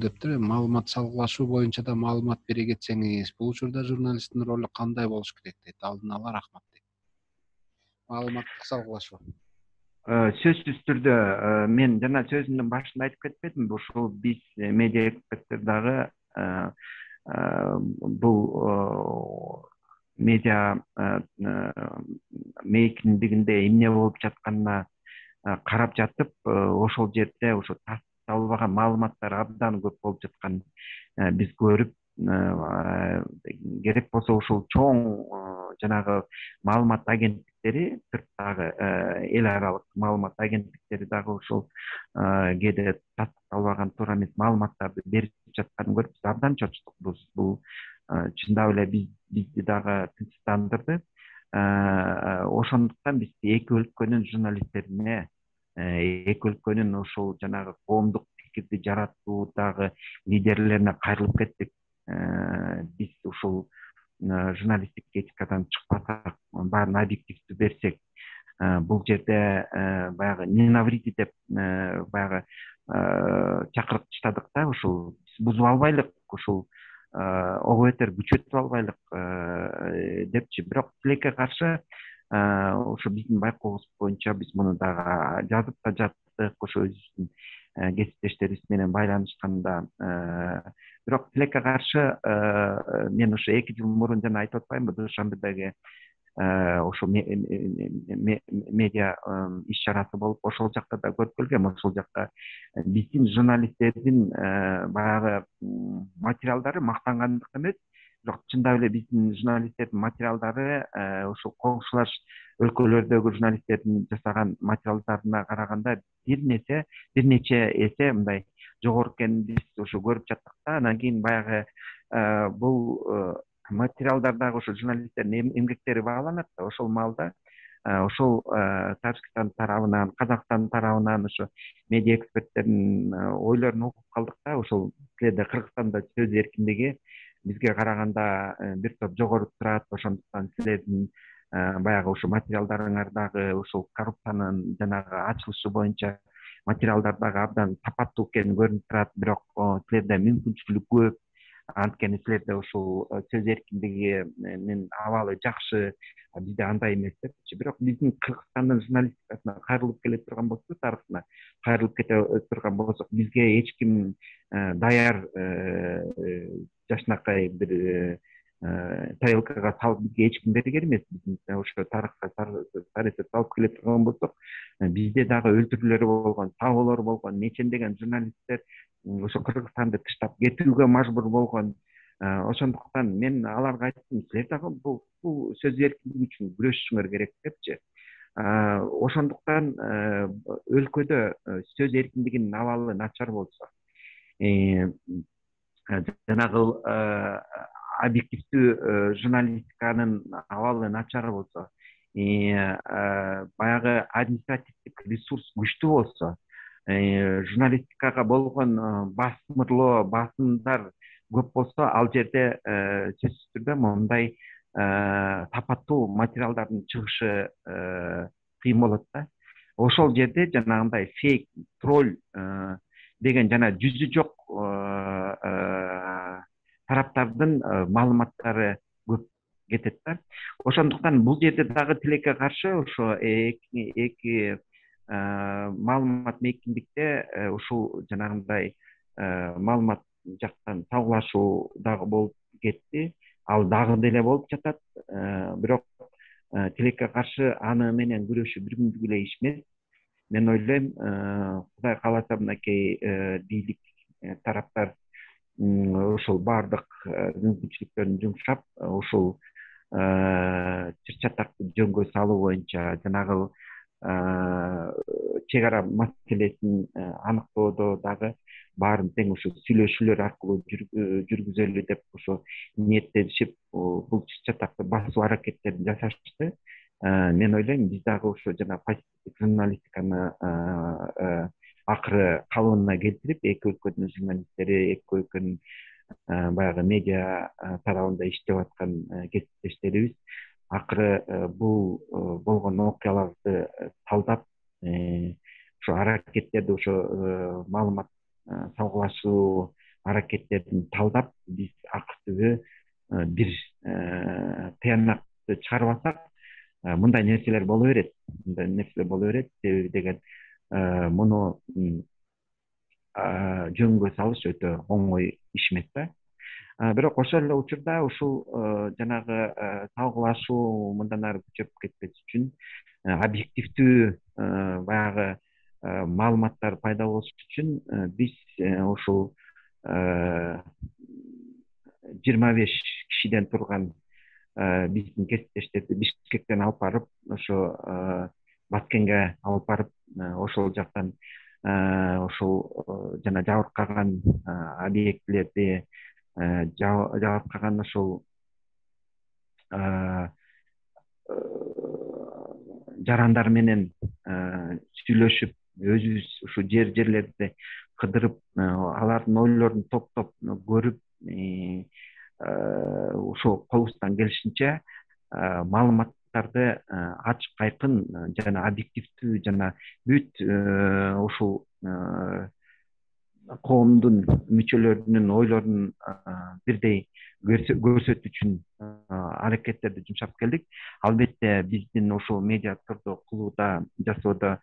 дептир. Маалымат салгылашуу боюнча да маалымат бере кетсеңиз, бул учурда журналисттин ролу кандай болуш керек дейт. Алдын ала рахмат дейт. Маалыматтык салгылашуу. Сөзсүз түрдө мен жана сөзүмдүн башында айтып кетпедимби, ушул биз медиа эксперттер дагы бул медиа мейкиндигинде эмне болуп жатканына карап жатып, ошол жерде ошо тасталбаган маалыматтар абдан көп болуп жаткан биз көрүп, керек болсо ушул чоң жанагы маалымат агенттиктери, сырттагы эл аралык маалымат агенттиктери дагы ушул кээде тасталбаган туура эмес маалыматтарды берип жатканын көрүп, биз абдан чочтук. Бул чындап эле бизди дагы тынчтандырды. Ошондуктан биз эки өлкөнүн журналисттерине, эки өлкөнүн ушул жанагы коомдук пикирди жаратуудагы лидерлерине кайрылып кеттик. Биз ушул журналисттик этикадан чыкпасак, баарын объективдүү берсек, бул жерде баягы не навреди деп баягы чакырык таштадык да. Ушул бузуп албайлык, ушул ого бетер күчөтүп албайлык депчи. Бирок тилекке каршы ошо биздин байкообуз боюнча биз муну дагы жазып да жаттык, ошо өзүбүздүн кесиптештерибиз менен байланышканда. Бирок тилекке каршы мен ошо 2 жыл мурун жана айтып атпаймынбы, Душанбедеги ошо медиа иш чарасы болуп, ошол жакта да көрүп келгем. Ошол жакта биздин журналисттердин баягы материалдары мактангандык эмес, бирок чындап эле биздин журналисттердин материалдары ошол коңшулаш өлкөлөрдөгү журналисттердин жасаган материалдарына караганда бир нече эсе мындай жогору экенин биз ошо көрүп жаттык да. Анан кийин баягы бул материалдардагы ошо журналисттердин эмгектери бааланат да. Ошол маалда ошол Тажикстан тарабынан, Казакстан тарабынан ошо медиа эксперттердин ойлорун окуп калдык да. Ошол силерде Кыргызстанда сөз эркиндиги бизге караганда бир топ жогору турат. Ошондуктан силердин баягы ошо материалдарыңардагы ошол коррупциянын жанагы ачылышы боюнча материалдар дагы абдан сапаттуу экени көрүнүп турат. Бирок силерде мүмкүнчүлүк көп, Анткени силерде ушул сөз эркиндигинин абалы жакшы, бизде андай эмес депчи. Бирок биздин Кыргызстандын журналистикасына кайрылып келе турган болсок, тарыхына кайрылып кете турган болсок, бизге эч ким даяр жашынакай бир тарелкага салып бизге эч ким берген эмес. Биздин ошо тарыхка тарихты салып келе турган болсок, бизде дагы өлтүрүүлөр болгон, табоолор болгон, нечендеген журналисттер ошо Кыргызстанды тыштап кетүүгө мажбур болгон. Ошондуктан мен аларга айттым, силер дагы бул сөз эркиндиги үчүн күрөшүшүңөр керек депчи. Ошондуктан өлкөдө сөз эркиндигинин абалы начар болсо, жанагы объективдүү журналистиканын абалы начар болсо, баягы административдик ресурс күчтүү болсо, журналистикага болгон басымдоо, басымдар көп болсо, ал жерде сөзсүз түрдө мындай тапаттуу материалдардын чыгышы кыйын болот да. Ошол жерде жанагындай фейк, тролль деген жана жүзү жок тараптардын маалыматтары көп кетет да. Ошондуктан бул жерде дагы тилекке каршы ошо эки маалымат мейкиндикте ушул жанагындай маалымат жактан табылашуу дагы болуп кетти. Ал дагы деле болуп жатат. Бирок тилекке каршы аны менен күрөшүү бир күндүк эле иш эмес. Мен ойлойм, Кудай кааласа мынакей бийлик тараптар ушул баардык мүмкүнчүлүктөрүн жумшап, ушул чыр-чатакты жөнгө салуу боюнча жанагы чек ара маселесин аныктоодо дагы баарын тең ушу сүйлөшүүлөр аркылуу жүргүзөлү деп ушу ниеттенишип, бул чыр-чатакты басуу аракеттерин жасашты. Мен ойлойм, биз дагы ушу жана позитивдик журналистиканы акыры калыбына келтирип, эки өлкөнүн журналисттери, эки өлкөнүн баягы медиа тарабында иштеп аткан кесиптештерибиз акыры бул болгон окуяларды талдап, ошо аракеттерди, ошо маалымат салгылашуу аракеттерин талдап, биз акыр түбү бир тыянакты чыгарбасак, мындай нерселер боло берет. Себеби деген муну жөнгө салыш өтө оңой иш эмес да. Бирок ошол эле учурда ушул жанагы талкуулашуу мындан ары күчөп кетпес үчүн, объективдүү баягы маалыматтар пайда болуш үчүн биз ушул 25 кишиден турган биздин кесиптештерди Бишкектен алып барып, ошо Баткенге алып барып, ошол жактан ошол жана жабыркаган объектилерди, жабыркаган ошол жарандар менен сүйлөшүп, өзүбүз ушу жерлерди кыдырып, алардын ойлорун топтоп көрүп, ушул колубуздан келишинче маалыматтарды ачык, айкын жана объективдүү жана бүт ушул коомдун мүчөлөрүнүн ойлорун бирдей көрсөтүү үчүн аракеттерди жумшап келдик. Албетте биздин ушул медиа турду кылууда, жасоодо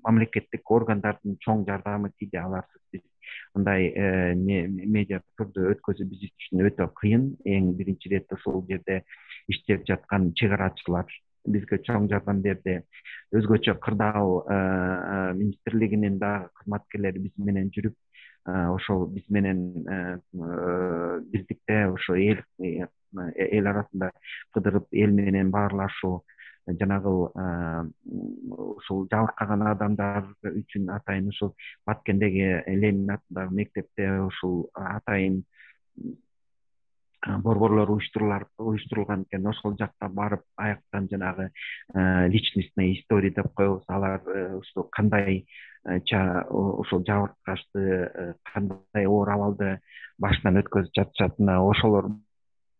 мамлекеттик органдардын чоң жардамы тийди. Аларсыз биз мындай медиа турду өткөзүү биз үчүн өтө кыйын. Эң биринчи ирет ошол жерде иштеп жаткан чек арачылар бизге чоң жардам берди. Өзгөчө кырдаал министрлигинин дагы кызматкерлери биз менен жүрүп, ошол биз менен биздикте ошо эл арасында кыдырып, эл менен баарлашуу, жанагы ушул жабыркаган адамдар үчүн атайын ушул Баткендеги Ленин атындагы мектепте ушул атайын борборлор уюштурулган экен. Ошол жакка барып, аяктан жанагы личностный история деп коебуз. Алар ушул кандай ушул жабыркашты, кандай оор абалды башынан өткөзүп жатышатына, ошолор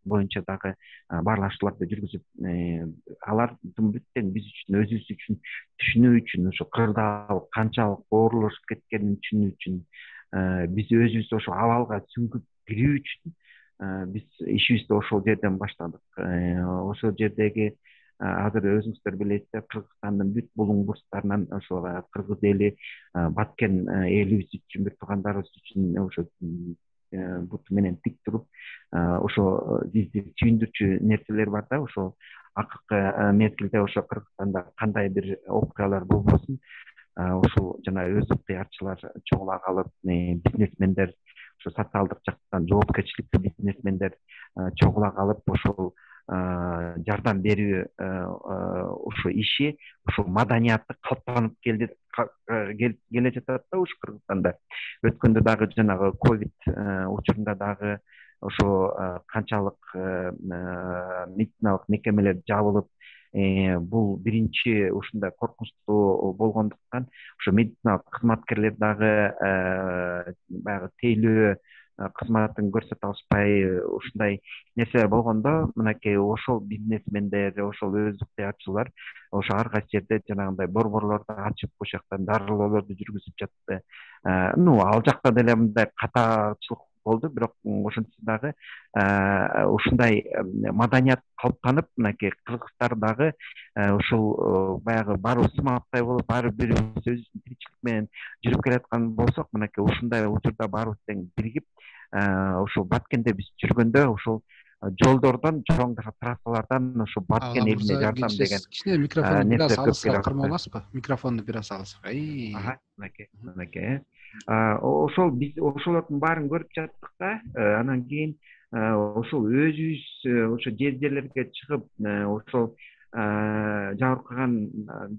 боюнча дагы баарлашууларды жүргүзүп, алардын бүттен биз үчүн, өзүбүз үчүн түшүнүү үчүн, ошо кырдаал канчалык оорлошуп кеткенин түшүнүү үчүн биз өзүбүз ошо абалга сүңгүп кирүү үчүн биз ишибизди ошол жерден баштадык. Ошол жердеги азыр өзүңүздөр билесиздер, Кыргызстандын бүт булуң бурчтарынан ошо кыргыз эли, баткен элибиз үчүн, бир туугандарыбыз үчүн ошо буту менен тик туруп, ошо бизди сүйүндүрчү нерселер бар да. Ошо акыркы мезгилде ошо Кыргызстанда кандай бир окуялар болбосун, ушул жана өз ыктыярчылар чогула калып, бизнесмендер, ошо социалдык жактан жоопкерчиликтүү бизнесмендер чогула калып, ошол жардам берүү ошо иши, ошол маданиятты калыптанып келе жатат да ушу Кыргызстанда. Өткөндө дагы жанагы ковид учурунда дагы ошо канчалык медициналык мекемелер жабылып, бул биринчи ушундай коркунучтуу болгондуктан ошо медициналык кызматкерлер дагы баягы тейлөө кызматын көрсөтө алышпай, ушундай нерселер болгондо, мынакей ошол бизнесмендер, ошол өз ыктыярчылар ошо ар кайсы жерде жанагындай борборлорду ачып, ошол жактан дарылоолорду жүргүзүп жатты. Ал жакта деле мындай катачылык болду, бирок ошентсе дагы ушундай маданият калыптанып, мынакей кыргыздар дагы ушул баягы баары сымактай болуп, ар бирибиз өзүбүздүн тиричилик менен жүрүп келаткан болсок, мынакей ушундай учурда баарыбыз тең биригип, ошол Баткенде биз жүргөндө, ошол жолдордон, чоң трассалардан ошо Баткен элине жардам деген кичине микрофонду бир аз алысыраак кырмак келип аласызбы? Микрофонду бир аз алысыраак. мынакей. Ошол биз ошолордун баарын көрүп жаттык да. Анан кийин ошол өзүбүз ошо жерлерге чыгып, ошол жабыркаган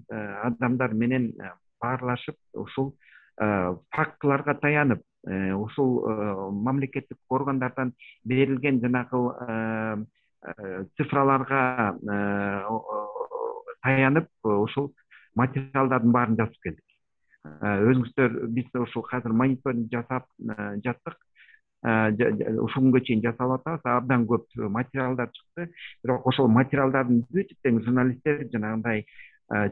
адамдар менен баарлашып, ушул фактыларга таянып, ушул мамлекеттик органдардан берилген жанагы цифраларга таянып, ушул материалдардын баарын жазып келдик. Өзүңүздөр, биз ушул азыр мониторинг жасап жаттык. Ушул күнгө чейин жасап атабыз, абдан көп материалдар чыкты. Бирок ошол материалдардын бүт тең журналисттер жанагындай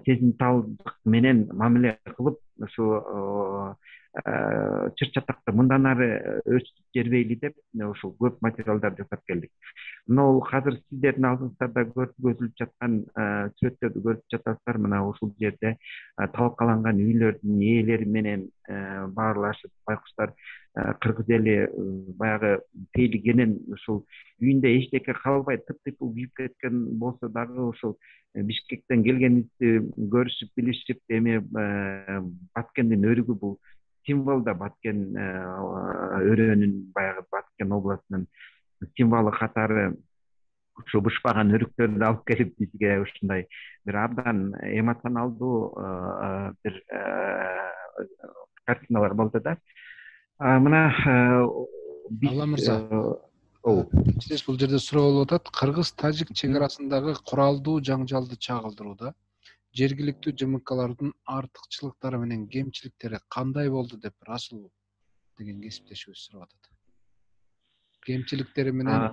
сезимталдык менен мамиле кылып, ушу чыр чатакты мындан ары өрчүтүп жибербейли деп, ушул көп материалдар жасап келдик. Мына азыр сиздердин алдыңыздарда көрсөтүлүп жаткан сүрөттөрдү көрүп жатасыздар. Мына ушул жерде талкаланган үйлөрдүн ээлери менен баарлашып, байкуштар кыргыз эли баягы тейлигенен ушул үйүндө эчтеке калбай тыптыйпыл күйүп кеткен болсо дагы, ушул Бишкектен келгенибизди көрүшүп, билишип, эми Баткендин өрүгү бул символ да, Баткен өрөөнүн, баягы Баткен областынын символу катары ушу бышпаган өрүктөрдү алып келип бизге ушундай бир абдан эмоционалдуу бир картиналар болду да. Мына биз Алла мырза, сиз бул жерде суроо болуп атат. Кыргыз-тажик чек арасындагы куралдуу жаңжалды чагылдырууда жергиликтүү ЖМКлардын артыкчылыктары менен кемчиликтери кандай болду деп Расул деген кесиптешибиз сурап атат. Кемчиликтери менен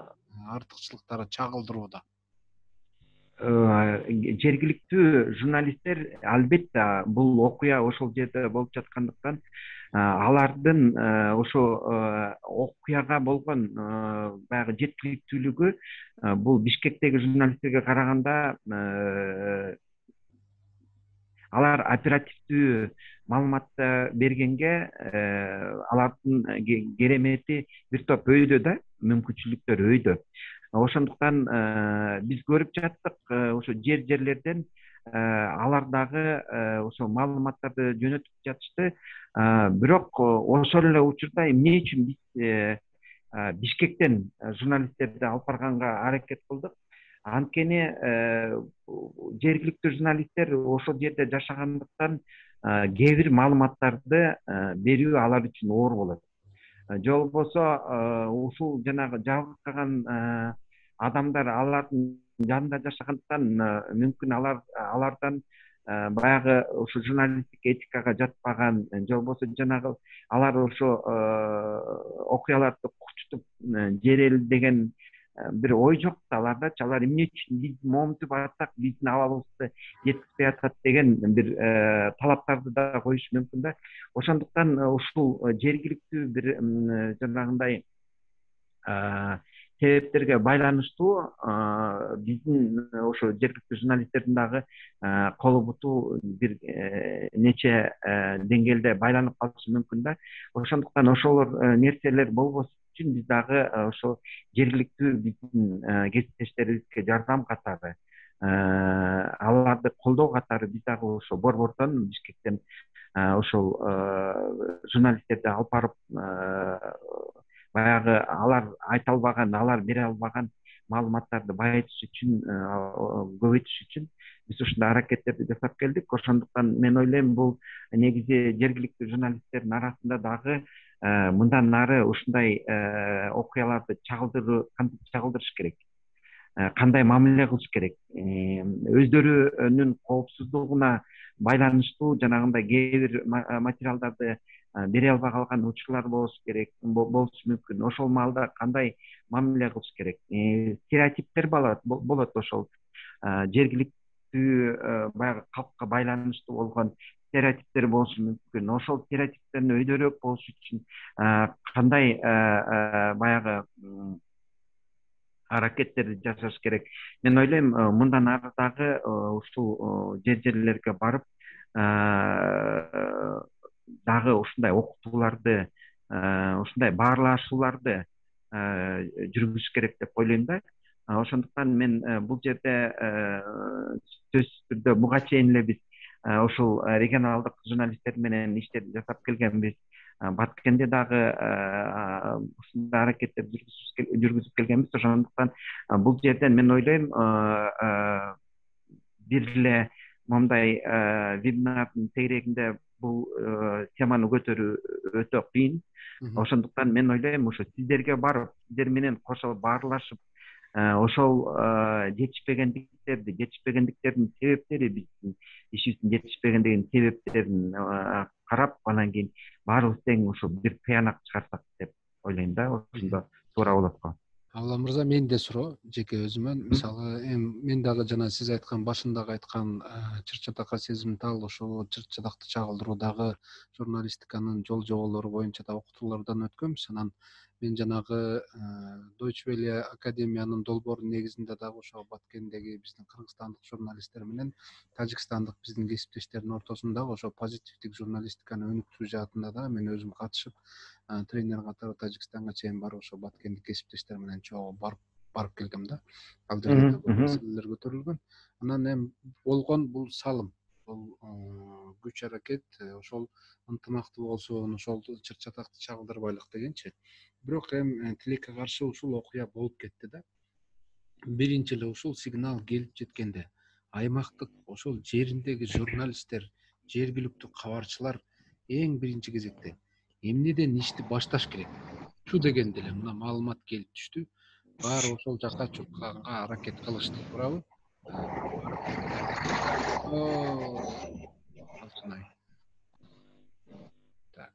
артыкчылыктары чагылдырууда. Жергиликтүү журналисттер албетте бул окуя ошол жерде болуп жаткандыктан, алардын ошо окуяга болгон баягы жеткиликтүүлүгү бул Бишкектеги журналисттерге караганда алар оперативдүү маалыматты бергенге алардын керемети бир топ өйдө да, мүмкүнчүлүктөр өйдө. Ошондуктан биз көрүп жаттык, ошо жерлерден алар дагы ошо маалыматтарды жөнөтүп жатышты. Бирок ошол эле учурда эмне үчүн биз Бишкектен журналисттерди алып барганга аракет кылдык? Анткени жергиликтүү журналисттер ошол жерде жашагандыктан кээ бир маалыматтарды берүү алар үчүн оор болот. Же болбосо ушул жанагы жабыркаган адамдар алардын жанында жашагандыктан мүмкүн алардан баягы ушу журналисттик этикага жатпаган, же болбосо жанагы алар ошо окуяларды курчутуп жерел деген бир ой жок да алардачы. Алар эмне үчүн биз момунтип атсак биздин абалыбызды жеткизбей атат деген бир талаптарды да коюш мүмкүн да. Ошондуктан ушул жергиликтүү бир жанагындай себептерге байланыштуу биздин ошо жергиликтүү журналисттердин дагы колу буту бир нече деңгээлде байланып калышы мүмкүн да. Ошондуктан ошолор нерселер болбош үчүн биз дагы ошо жергиликтүү биздин кесиптештерибизге жардам катары, аларды колдоо катары биз дагы ошо борбордон, Бишкектен ошол журналисттерди алып барып баягы алар айта албаган, алар бере албаган маалыматтарды байытыш үчүн, көбөйтүш үчүн биз ушундай аракеттерди жасап келдик. Ошондуктан мен ойлойм, бул негизи жергиликтүү журналисттердин арасында дагы мындан ары ушундай окуяларды кантип чагылдырыш керек, кандай мамиле кылыш керек, өздөрүнүн коопсуздугуна байланыштуу жанагындай кээ бир материалдарды бере албай калган учурлар болушу мүмкүн. Ошол маалда кандай мамиле кылыш керек? Стереотиптер болот, ошол жергиликтүү баягы калкка байланыштуу болгон стереотиптер болушу мүмкүн. Ошол стереотиптерден өйдөрөөк болуш үчүн кандай баягы аракеттерди жасаш керек? Мен ойлойм, мындан ары дагы ушул жерлерге барып дагы ушундай окутууларды, ушундай баарлашууларды жүргүзүш керек деп ойлойм да. Ошондуктан мен бул жерде сөзсүз түрдө буга чейин эле биз ушул регионалдык журналисттер менен иштерди жасап келгенбиз. Баткенде дагы ушундай аракеттерди жүргүзүп келгенбиз. Ошондуктан бул жерден мен ойлойм, бир эле момундай вебинардын тегерегинде бул теманы көтөрүү өтө кыйын. Ошондуктан мен ойлойм, ошо сиздерге барып, сиздер менен кошо баарлашып, ошол жетишпегендиктердин себептери, биздин ишибиздин жетишпегендигинин себептерин карап, анан кийин баарыбыз тең ошо бир тыянак чыгарсак деп ойлойм да. Ошондо туура болот го. Абла мырза, мен де суроо жеке өзүмөн. Мисалы, мен дагы жана сиз айткан, башындагы айткан чыр-чатакка сезимтал ошол чыр-чатакты чагылдыруудагы журналистиканын жол жоболору боюнча да окутуулардан өткөнбүз. Анан мен жанагы Deutsche Welle академиянын долбоору негизинде дагы ошо Баткендеги биздин кыргызстандык журналисттер менен тажикстандык биздин кесиптештердин ортосундагы ошо позитивдик журналистиканы өнүктүрүү жаатында да мен өзүм катышып, тренер катары Тажикстанга чейин барып, ошо Баткендик кесиптештер менен чогуу барып келгем да. Ал жерде бул маселелер көтөрүлгөн. Анан эми болгон бул салым, бул күч аракет, ошол ынтымактуу болсун, ошол чыр-чатакты чагылдырбайлык дегенчи. Бирок эми тилекке каршы ушул окуя болуп кетти да. Биринчи эле ушул сигнал келип жеткенде аймактык ошол жериндеги журналисттер, жергиликтүү кабарчылар эң биринчи кезекте эмнеден ишти башташ керек? Чу дегенде эле мына маалымат келип түштү. Баары ошол жака чуркаганга аракет кылышты, туурабы? Так.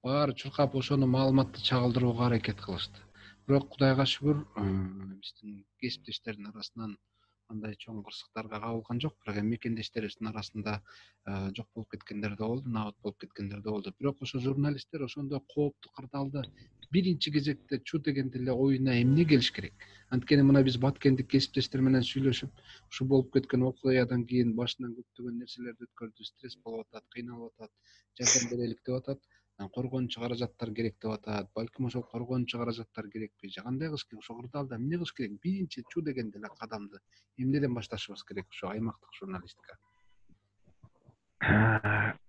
Баары чуркап ошону маалыматты чагылдырууга аракет кылышты. Бирок Кудайга шүгүр, биздин кесиптештердин арасынан андай чоң кырсыктарга кабылган жок. Бирок эми мекендештерибиздин арасында жок болуп кеткендер да болду, набат болуп кеткендер да болду. Бирок ошо журналисттер ошондой кооптуу кырдаалды биринчи кезекте чу дегенде эле оюна эмне келиш керек? Анткени мына биз Баткендик кесиптештер менен сүйлөшүп, ушу болуп кеткен окуядан кийин башынан көптөгөн нерселерди өткөрдү, стресс болуп атат, кыйналып атат, жардам берелик деп атат. Коргоончу каражаттар керек деп атат. Балким ошол коргоончу каражаттар керекпи? Же кандай кылыш керек? Ошо кырдаалда эмне кылыш керек? Биринчи чу дегенде эле кадамды эмнеден башташыбыз керек ошо аймактык журналистика?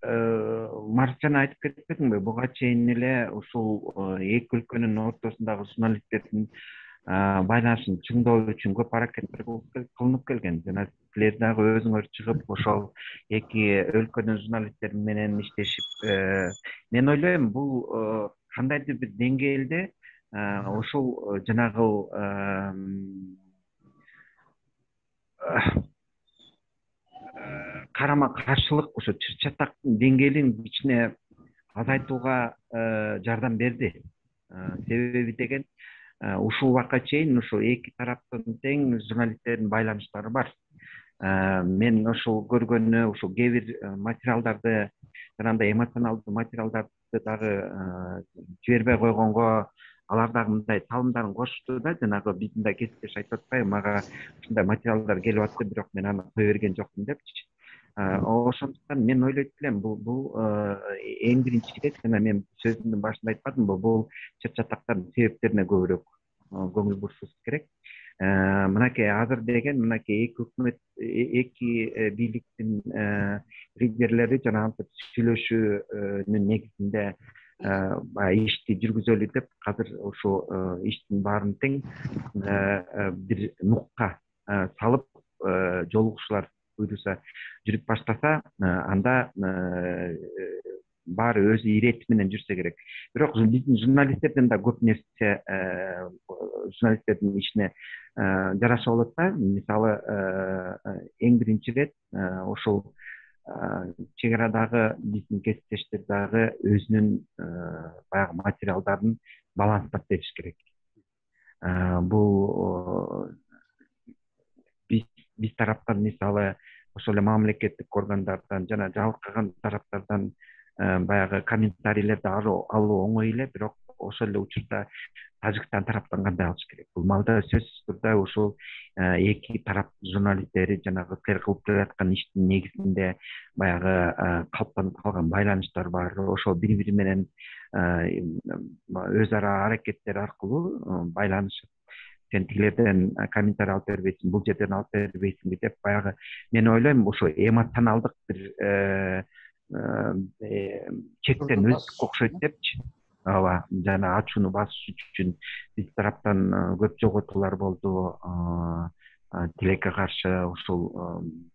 Маржан айтып кетпедиңби? Буга чейин эле ушул эки өлкөнүн ортосундагы журналисттердин байланышын чыңдоо үчүн көп аракеттер кылынып келген. Жана силер дагы өзүңөр чыгып ошол эки өлкөнүн журналисттери менен иштешип, мен ойлойм, бул кандайдыр бир деңгээлде ошол жанагы карама каршылык, ошо чыр-чатактын деңгээлин кичине азайтууга жардам берди. Себеби деген, ушул убакка чейин ушу эки тараптын тең журналисттердин байланыштары бар. Мен ошол көргөнү ушул кээ бир материалдарды, жанагындай эмоционалдуу материалдарды дагы жибербей койгонго алар дагы мындай таалымдарын кошушту да, жанагы биздин да кесиптеш айтып атпайбы, мага ушундай материалдар келип атты, бирок мен аны кое берген жокмун депчи. Ошондуктан мен ойлойт элем, бул эң биринчи ирет, жана мен сөзүмдүн башында айтпадымбы, бул чат-чатактардын себептерине көбүрөөк көңүл бурушубуз керек. Мынакей азыр деген мынакей эки өкмөт, эки бийликтин лидерлери жанагынтип сүйлөшүүнүн негизинде ишти жүргүзөлү деп азыр ошо иштин баарын тең бир нукка салып жолугушуулар буйруса жүрүп баштаса, анда баары өз ирети менен жүрсө керек. Бирок биздин журналисттерден да көп нерсе журналисттердин ишине жараша болот да. Мисалы, эң биринчи ирет ошол чек арадагы биздин кесиптештер дагы өзүнүн баягы материалдарын баланстап бериш керек. Бул биз тараптан, мисалы, ошол эле мамлекеттик органдардан жана жабыркаган тараптардан баягы комментарийлерди алуу оңой эле, бирок ошол эле учурда Тажикстан тараптан кандай алыш керек? Бул маалда сөзсүз турда ушул эки тарап журналисттери жанагы силер кылып келаткан иштин негизинде баягы калыптанып калган байланыштар бар. Ошол бири бири менен өз ара аракеттер аркылуу байланышып, сен тигилерден комментарий алып бербейсиң, бул жерден алып бербейсиңби деп баягы мен ойлойм ошо эмоционалдык бир чектен өтүп окшойт депчи. Ооба, жана ачууну басыш үчүн биз тараптан көп жоготуулар болду. Тилекке каршы ушул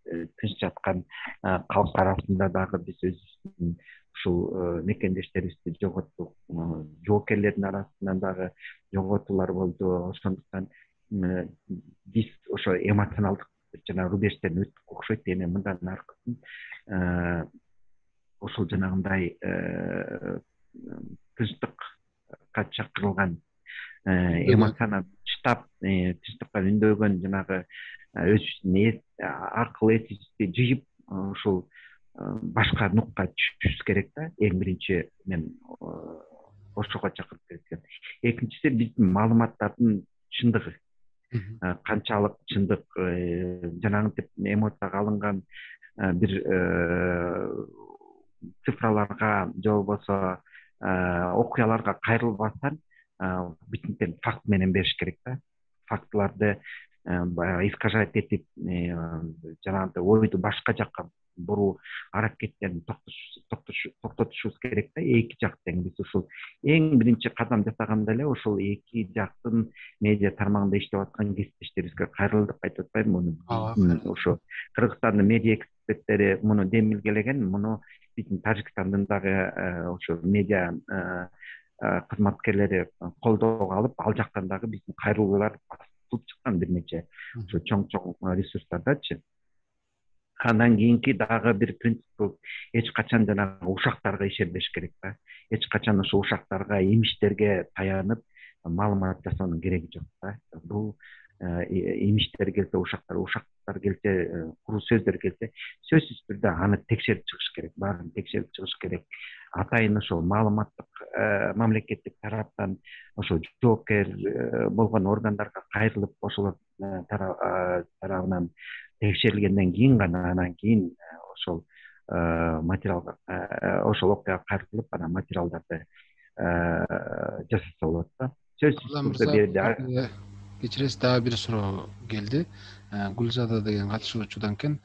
тынч жаткан калк арасында дагы биз өзүбүздүн ушул мекендештерибизди жоготтук. Жоокерлердин арасынан дагы жоготуулар болду. Ошондуктан биз ошо эмоционалдык жана рубежден өттүк окшойт. Эми мындан аркысын ошол жанагындай тынчтыкка чакырылган, эмоционалдуу штаб, тынчтыкка үндөгөн жанагы өзүбүздүн акыл эсибизди жыйып ушул башка нукка түшүшүбүз керек да. Эң биринчи мен ошого чакырып келем. Экинчиси биздин маалыматтардын чындыгы. Канчалык чындык, жанагынтип эмоцияга алынган бир цифраларга же болбосо окуяларга кайрылбастан бүтүнтен факт менен бериш керек да. Фактыларды искажать этип, жанагындай ойду башка жакка буруу аракеттерин токтотушубуз керек да. Эки жак тең биз ушул эң биринчи кадам жасаганда эле ошол эки жактын медиа тармагында иштеп аткан кесиптештерибизге кайрылдык айтып атпаймынбы? Ошо Кыргызстандын медиа эксперттери муну демилгелеген, муну биздин Тажикстандын дагы ошо медиа кызматкерлери колдоого алып, ал жактан дагы биздин кайрылуулар басылып чыккан бир нече ошо чоң ресурстардачы. Андан кийинки дагы бир принцип, эч качан жанагы ушактарга ишенбеш керек да. Эч качан ошо ушактарга, имишттерге таянып маалымат жасоонун кереги жок да. Бул имиштер келсе, ушактар келсе, куру сөздөр келсе, сөзсүз түрдө аны текшерип чыгыш керек, баарын текшерип чыгыш керек. Атайын ошол маалыматтык мамлекеттик тараптан ошо жоокер болгон органдарга кайрылып, ошолор тарабынан текшерилгенден кийин гана, анан кийин ошол материалга, ошол окуяга кайрылып, анан материалдарды жасаса болот да. Сөзсүз түрдө кечиресиз, дагы бир суроо келди. Гүлзада деген катышуучудан экен.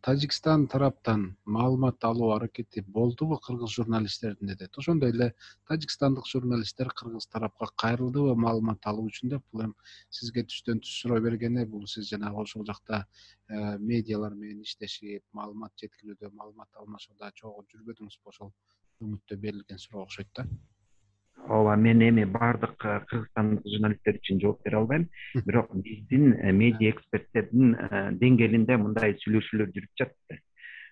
Тажикстан тараптан маалымат алуу аракети болдубу кыргыз журналисттерине деп. Ошондой эле тажикстандык журналисттер кыргыз тарапка кайрылдыбы маалымат алуу үчүн деп. Бул эми сизге түстөн түз суроо бергене, бул сиз жанагы ошол жакта медиалар менен иштешип, маалымат жеткирүүдө, маалымат алмашууда чогуу жүрбөдүңүзбү? Ошол үмүттө берилген суроо окшойт да. Ооба, мен эми баардык кыргызстандык журналисттер үчүн жооп бере албайм, бирок биздин медиа эксперттердин деңгээлинде мындай сүйлөшүүлөр жүрүп жатты.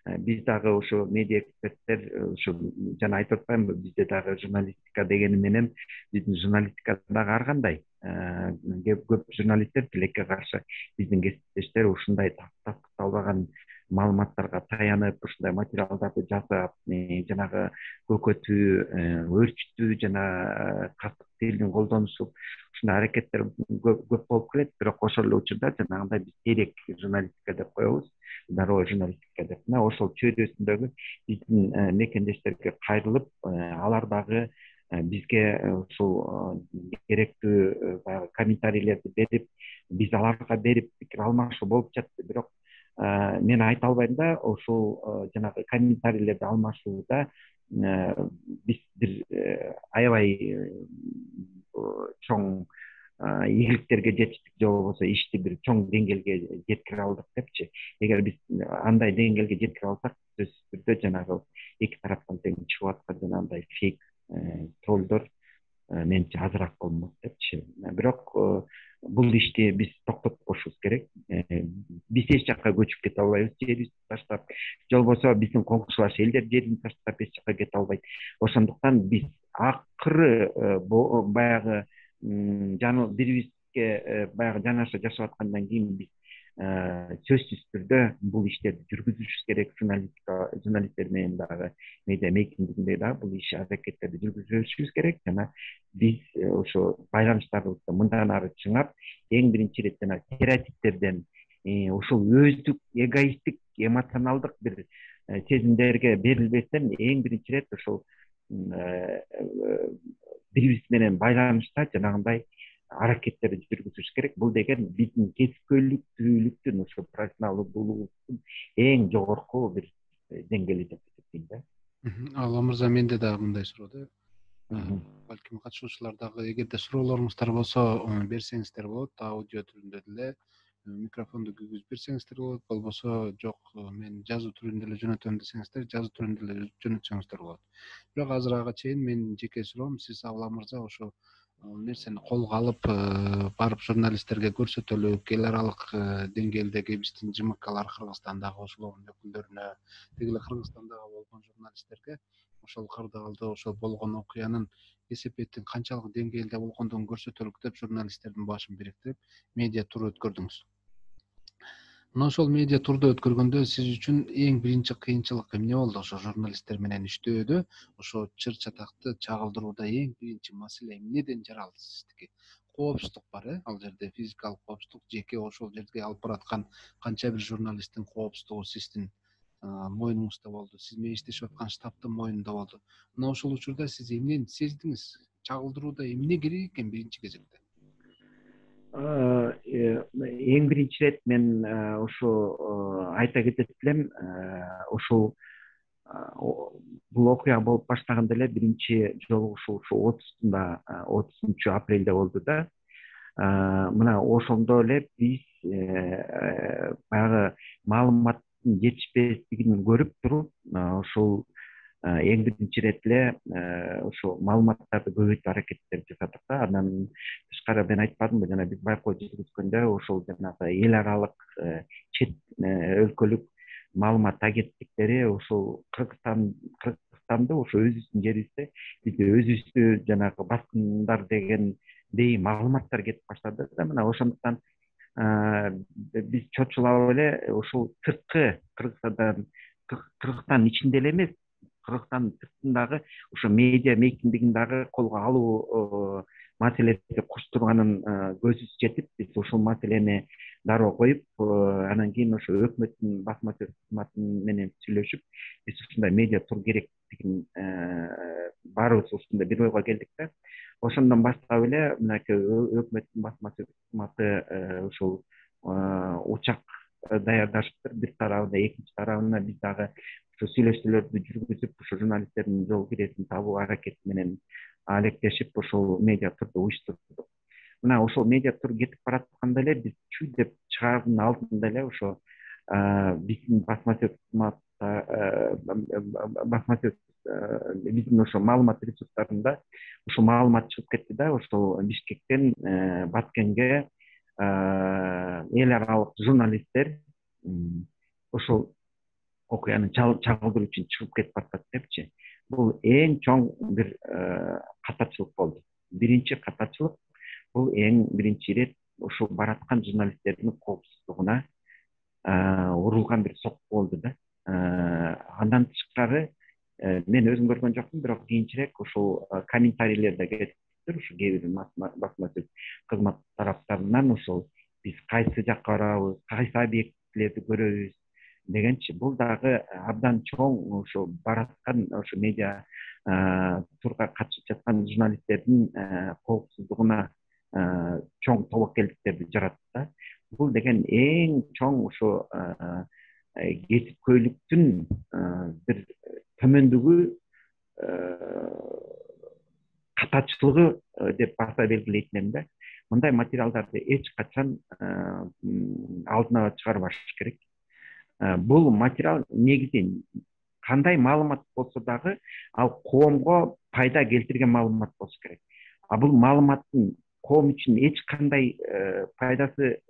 Биз дагы ошо медиа эксперттер ошо жана айтып атпаймынбы, бизде дагы журналистика дегени менен биздин журналистика дагы ар кандай. Көп журналисттер тилекке каршы биздин кесиптештер ушундай тастыкталбаган маалыматтарга таянып, ушундай материалдарды жасап, жанагы көкөтүү, өрчүтүү жана кастык тилин колдонушуп, ушундай аракеттер көп болуп келет. Бирок ошол эле учурда жанагындай биз терек журналистика деп коебуз, дароо журналистика деп. Мына ошол чөйрөсүндөгү биздин мекендештерге кайрылып, алар дагы бизге ушул керектүү баягы комментарийлерди берип, биз аларга берип пикир алмашуу болуп жатты. Бирок мен айта албайм да, ушул жанагы комментарийлерди алмашууда биз бир аябай чоң ийгиликтерге жетиштик, же болбосо ишти бир чоң деңгээлге жеткире алдык депчи. Эгер биз андай деңгээлге жеткире алсак, сөзсүз түрдө жанагы эки тараптан тең чыгып аткан жанагындай фейк троллдор менимче азыраак болмок депчи. Бирок бул ишти биз токтотпошубуз керек. Биз эч жакка көчүп кете албайбыз, жерибизди таштап, же болбосо биздин коңшулаш элдер жерин таштап эч жакка кете албайт. Ошондуктан биз акыры баягы бирибизге баягы жанаша жашап аткандан кийин биз сөзсүз түрдө бул иштерди жүргүзүшүбүз керек. Журналисттер менен дагы медиа мейкингинде дагы бул иш аракеттерди жүргүзүшүбүз керек. Жана биз ошо байланыштарыбызды мындан ары чыңап, эң биринчи ирет жана стереотиптерден, ушул өздүк, эгоисттик, эмоционалдык бир сезимдерге берилбестен, эң биринчи ирет ошол бирибиз менен байланышта жанагындай аракеттерди жүргүзүш керек. Бул деген биздин кесипкөйлүктүн, ошо профессионалдуулуктун эң жогорку бир деңгээли деп эсептейм да. Алла мырза, менде дагы мындай суроо да. Балким катышуучулар дагы эгерде суроолоруңуздар болсо берсеңиздер болот, аудио түрүндө деле микрофонду күйгүзүп берсеңиздер болот, болбосо жок мен жазуу түрүндө эле жөнөтөм десеңиздер, жазуу түрүндө эле жөнөтсөңүздөр болот. Бирок азырага чейин менин жеке суроом, сиз Абла мырза ошо нерсени колго алып барып журналисттерге көрсөтөлүк, эл аралык деңгээлдеги биздин ЖМКлар Кыргызстандагы ошолордун өкүлдөрүнө, деги эле Кыргызстандагы болгон журналисттерге ошол кырдаалда ошол болгон окуянын кесепеттин канчалык деңгээлде болгондугун көрсөтөлүк деп журналисттердин башын бириктирип медиа тур өткөрдүңүз. Мына ошол медиа турду өткөргөндө сиз үчүн эң биринчи кыйынчылык эмне болду? Ошо журналисттер менен иштөөдө, ошо чыр чатакты чагылдырууда эң биринчи маселе эмнеден жаралды сиздики? Коопсуздук бар, ал жерде физикалык коопсуздук, жеке ошол жерге алып бараткан канча бир журналисттин коопсуздугу сиздин мойнуңузда болду, сиз менен иштешип аткан штабтын мойнунда болду. Мына ошол учурда сиз эмнени сездиңиз? Чагылдырууда эмне керек экен биринчи кезекте? Эң биринчи ирет мен ушу айта кетет элем, ушул бул окуя болуп баштаганда эле биринчи жолугушуу ушу 30 апрелде болду да. Мына ошондо эле биз баягы маалыматтын жетишпестигин көрүп туруп, ушул эң биринчи ирет эле ошо маалыматтарды көбөйтүү аракеттерин жасадык да. Андан тышкары мен айтпадымбы, жана биз байкоо жүргүзгөндө ошол жанагы эл аралык, чет өлкөлүк маалымат агенттиктери ошол Кыргызстанды ошо өзүбүздүн жерибизде биз өзүбүздү жанагы баскындар дегендей маалыматтар кетип баштады да. Мына ошондуктан биз чочулап эле ушул сырткы Кыргызстандын ичинде эле эмес, Кыргызстандын сыртындагы ошо медиа мейкингдигин дагы колго алуу маселеси куч турганын көзүбүз жетип, биз ушул маселени дароо коюп, анан кийин ошо өкмөттүн басма сөз кызматы менен сүйлөшүп, биз ушундай медиа тур керектигин баарыбыз ушундай бир ойго келдик да. Ошондон баштап эле мынакей өкмөттүн басма сөз кызматы ушул учак даярдашыптыр. Бир тарабына, экинчи тарабына биз дагы ушу сүйлөшүүлөрдү жүргүзүп, ушу журналисттердин жол киресин табуу аракети менен алектешип, ушул медиа турду уюштурдук. Мына ошол медиа тур кетип баратканда эле биз чүй деп чыгаардын алдында эле ошо биздин басма сөз биздин ошо маалымат ресурстарында ушул маалымат чыгып кетти да. Ошол Бишкектен Баткенге эл аралык журналисттер ошол окуяны чагылдыруу үчүн чыгып кетип атат депчи. Бул эң чоң бир катачылык болду. Биринчи катачылык бул эң биринчи ирет ушул бараткан журналисттердин коопсуздугуна урулган бир сокку болду да. Андан тышкары мен өзүм көргөн жокмун, бирок кийинчерээк ушул комментарийлерде кетиптир, ушу кээ бир басма сөз кызмат тараптарынан ушул биз кайсы жакка барабыз, кайсы объектилерди көрөбүз дегенчи. Бул дагы абдан чоң ушу бараткан ушу медиа турга катышып жаткан журналисттердин коопсуздугуна чоң тобокелдиктерди жаратты да. Бул деген эң чоң ушу кесипкөйлүктүн бир төмөндүгү, катачылыгы деп баса белгилейт элем да. Мындай материалдарды эч качан алдына чыгарбаш керек. Бул материал негизи кандай маалымат болсо дагы ал коомго пайда келтирген маалымат болуш керек. Бул маалыматтын коом үчүн эч кандай пайдасы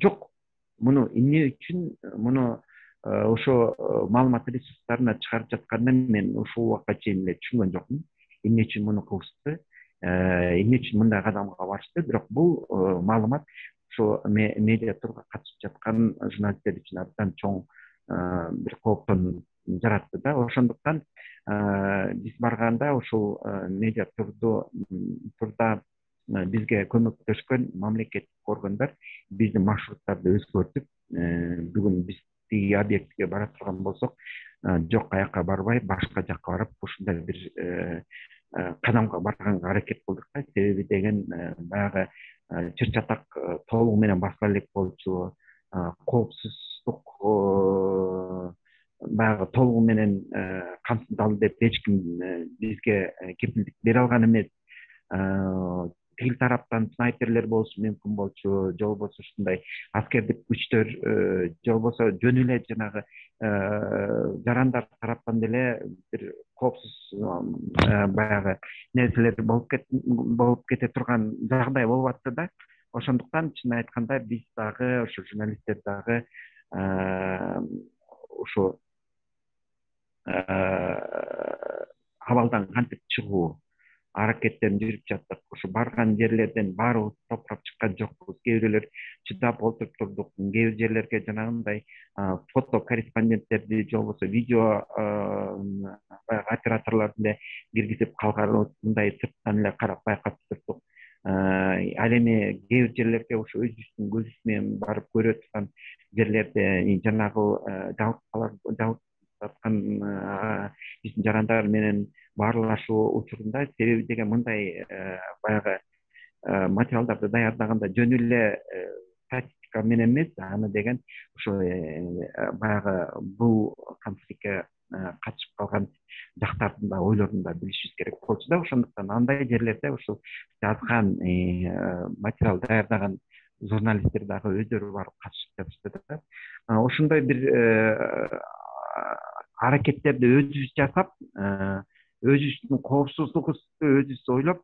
жок. Муну эмне үчүн муну ошо маалымат ресурстарына чыгарып жатканын мен ушул убакка чейин эле түшүнгөн жокмун. Эмне үчүн муну кылышты, эмне үчүн мындай кадамга барышты. Бирок бул маалымат ошо медиа турга катышып жаткан журналисттер үчүн абдан чоң бир кооптон жаратты да. Ошондуктан биз барганда ушул медиа турда бизге көмөктөшкөн мамлекеттик органдар биздин маршруттарды өзгөртүп, бүгүн биз тиги объектке бара турган болсок, жок каяка барбай, башка жакка барып, ушундай бир кадамга барганга аракет кылдык да. Себеби деген баягы чыр-чатак толугу менен басыла элек болчу, коопсуздук баягы толугу менен камсыздалды деп эч ким бизге кепилдик бере алган эмес. Тил тараптан снайперлер болушу мүмкүн болчу, же болбосо ушундай аскердик күчтөр, же болбосо жөн эле жанагы жарандар тараптан деле бир коопсуз баягы нерселер болуп кете турган жагдай болуп атты да. Ошондуктан чын айтканда биз дагы ошо журналисттер дагы ушу абалдан кантип чыгуу аракеттерин жүрүп жаттык. Ушу барган жерлерден баарыбыз топтоп чыккан жокпуз. Кээ бирлер чыдап отуруп турдук. Кээ бир жерлерге жанагындай фото корреспонденттерди же болбосо видео операторлорду эле киргизип калганыбыздай сырттан эле карап байкап турдук. Ал эми кээ бир жерлерге ушу өзүбүздүн көзүбүз менен барып көрө турган жерлерде жанагы жабыркап аткан биздин жарандар менен баарлашуу учурунда, себеби деген мындай баягы материалдарды даярдаганда жөн эле статистика менен эмес, аны деген ушу баягы бул конфликтке катышып калган жактардын да ойлорун да билишибиз керек болчу да. Ошондуктан андай жерлерде ушул жазган материал даярдаган журналисттер дагы өздөрү барып катышып жатышты да. Ошондой бир аракеттерди өзүбүз жасап, өзүбүздүн коопсуздугубузду өзүбүз ойлоп,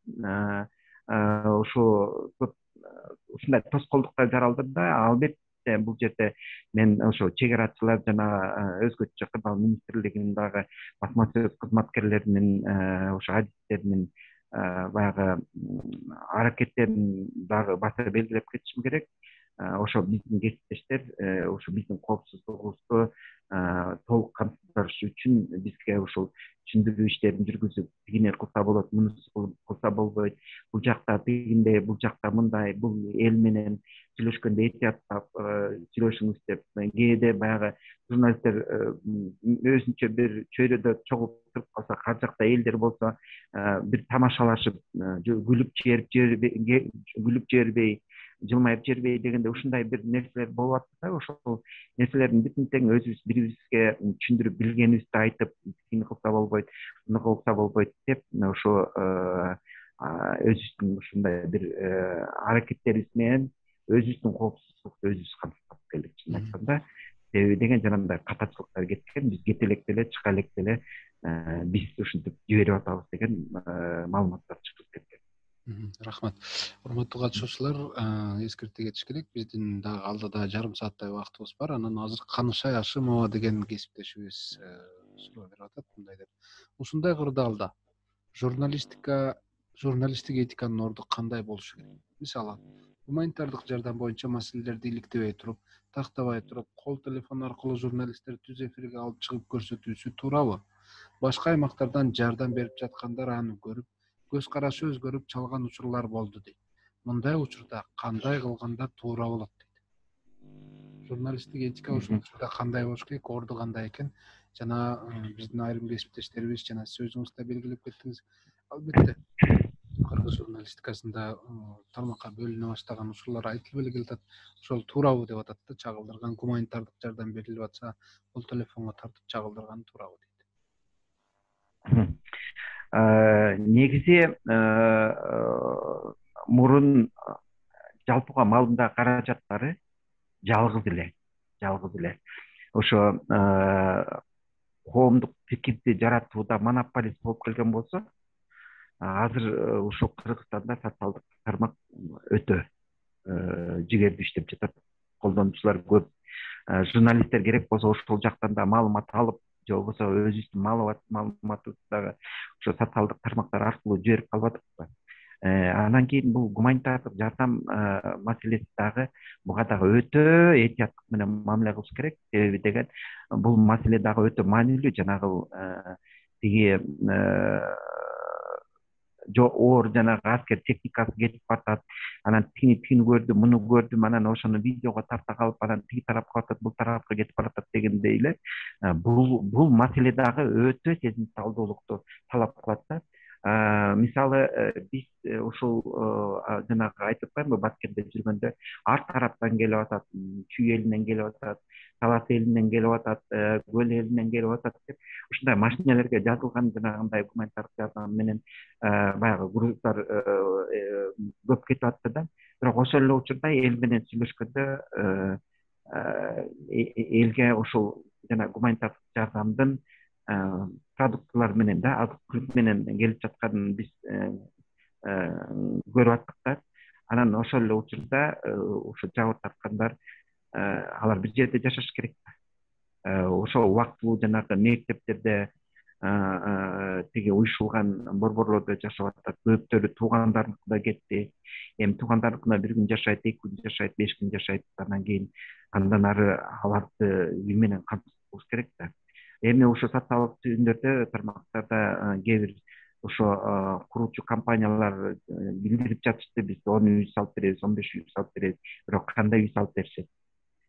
ушундай тоскоолдуктар жаралды да. Албетте бул жерде мен ошо чек арачылар жана өзгөчө кырдаал министрлигинин дагы басма сөз кызматкерлеринин, ошо адистеринин баягы аракеттерин дагы баса белгилеп кетишим керек. Ошо биздин кесиптештер ушу биздин коопсуздугубузду толук камсыздаш үчүн бизге ушул түшүндүрүү иштерин жүргүзүп, тигине кылса болот, мунусу кылса болбойт, бул жакта тигиндей, бул жакта мындай, бул эл менен сүйлөшкөндө этияттап сүйлөшүңүз деп, кээде баягы журналисттер өзүнчө бир чөйрөдө чогулуп туруп калса, ар жакта элдер болсо бир тамашалашып, күлүп жибербей, жылмайып жибербей дегенде ушундай бир нерселер болуп атты да. Ошол нерселердин бүтүн тең өзүбүз бирибизге түшүндүрүп, билгенибизди айтып, тигини кылса болбойт, муну кылса болбойт деп, ошо өзүбүздүн ушундай бир аракеттерибиз менен өзүбүздүн коопсуздукту өзүбүз камсыздап келдик, чын айтканда. Себеби деген жанагындай катачылыктар кеткен, биз кете элек деле, чыга элек деле биз ушинтип жиберип атабыз деген маалыматтар чыгып кеткен. Рахмат. Урматтуу катышуучулар, эскерте кетиш керек. Биздин дагы алдыда жарым сааттай убактыбыз бар. Анан азыр Канышай Ашымова деген кесиптешибиз суроо берип атат мындай деп. Ушундай кырдаалда журналисттик этиканын орду кандай болушу керек? Мисалы, гуманитардык жардам боюнча маселелерди иликтебей туруп, тактабай туруп, кол телефон аркылуу журналисттерди түз эфирге алып чыгып көрсөтүүсү туурабы? Башка аймактардан жардам берип жаткандар аны көрүп, көз карашы өзгөрүп чалган учурлар болду дейт. Мындай учурда кандай кылганда туура болот дейт. Журналисттик этика ушул учурда кандай болуш керек, орду кандай экен? Жана биздин айрым кесиптештерибиз жана сиз өзүңүз да белгилеп кеттиңиз. Албетте, кыргыз журналистикасында тармакка бөлүнө баштаган учурлар айтылып эле келатат. Ошол туурабы деп атат да, чагылдырган гуманитардык жардам берилип атса, бул телефонго тартып чагылдырган туурабы дейт. Негизи мурун жалпыга малымдагы каражаттары жалгыз эле ошо коомдук пикирди жаратууда монополист болуп келген болсо, азыр ушул Кыргызстанда социалдык тармак өтө жигердүү иштеп жатат. Колдонуучулар көп. Журналисттер керек болсо ошол жактан да маалымат алып, же болбосо өзүбүздүн маалыматыбызды дагы ошо социалдык тармактар аркылуу жиберип калып атат. Анан кийин бул гуманитардык жардам маселеси дагы буга дагы өтө этияттык менен мамиле кылыш керек. Себеби деген бул маселе дагы өтө маанилүү. Жанагы тиги оор жанагы аскер техникасы кетип баратат, анан тигини көрдүм, муну көрдүм, анан ошону видеого тарта калып, анан тиги тарапка баратат, бул тарапка кетип баратат дегендей эле бул маселе дагы өтө сезимталдуулукту талап кылат да. Мисалы, биз ушул жанагы айтып атпаймынбы, Баткенде жүргөндө ар тараптан келип атат, Чүй элинен келип атат, Талас элинен келип атат, Көл элинен келип атат деп ушундай машинелерге жазылган жанагындай гуманитардык жардам менен баягы груздар көп кетип атты да. Бирок ошол эле учурда эл менен сүйлөшкөндө элге ошол жана гуманитардык жардамдын продуктылар менен да, азык-түлүк менен келип жатканын биз көрүп аттык да. Анан ошол эле учурда ошо жабыр тарткандар алар бир жерде жашаш керек. Ошол убактылуу жанагы мектептерде тиги уюшулган борборлордо жашап атат. Көптөрү туугандарыныкына кетти. Эми туугандарыныкына бир күн жашайт, 2 күн жашайт, 5 күн жашайт. Андан ары аларды үй менен камсыз кылыш керек да. Эми ошо социалдык түйүндөрдө, тармактарда кээ бир ошо куруучу компаниялар билдирип жатышты, биз 10 үй салып беребиз, 15 үй салып беребиз. Бирок кандай үй салып беришет?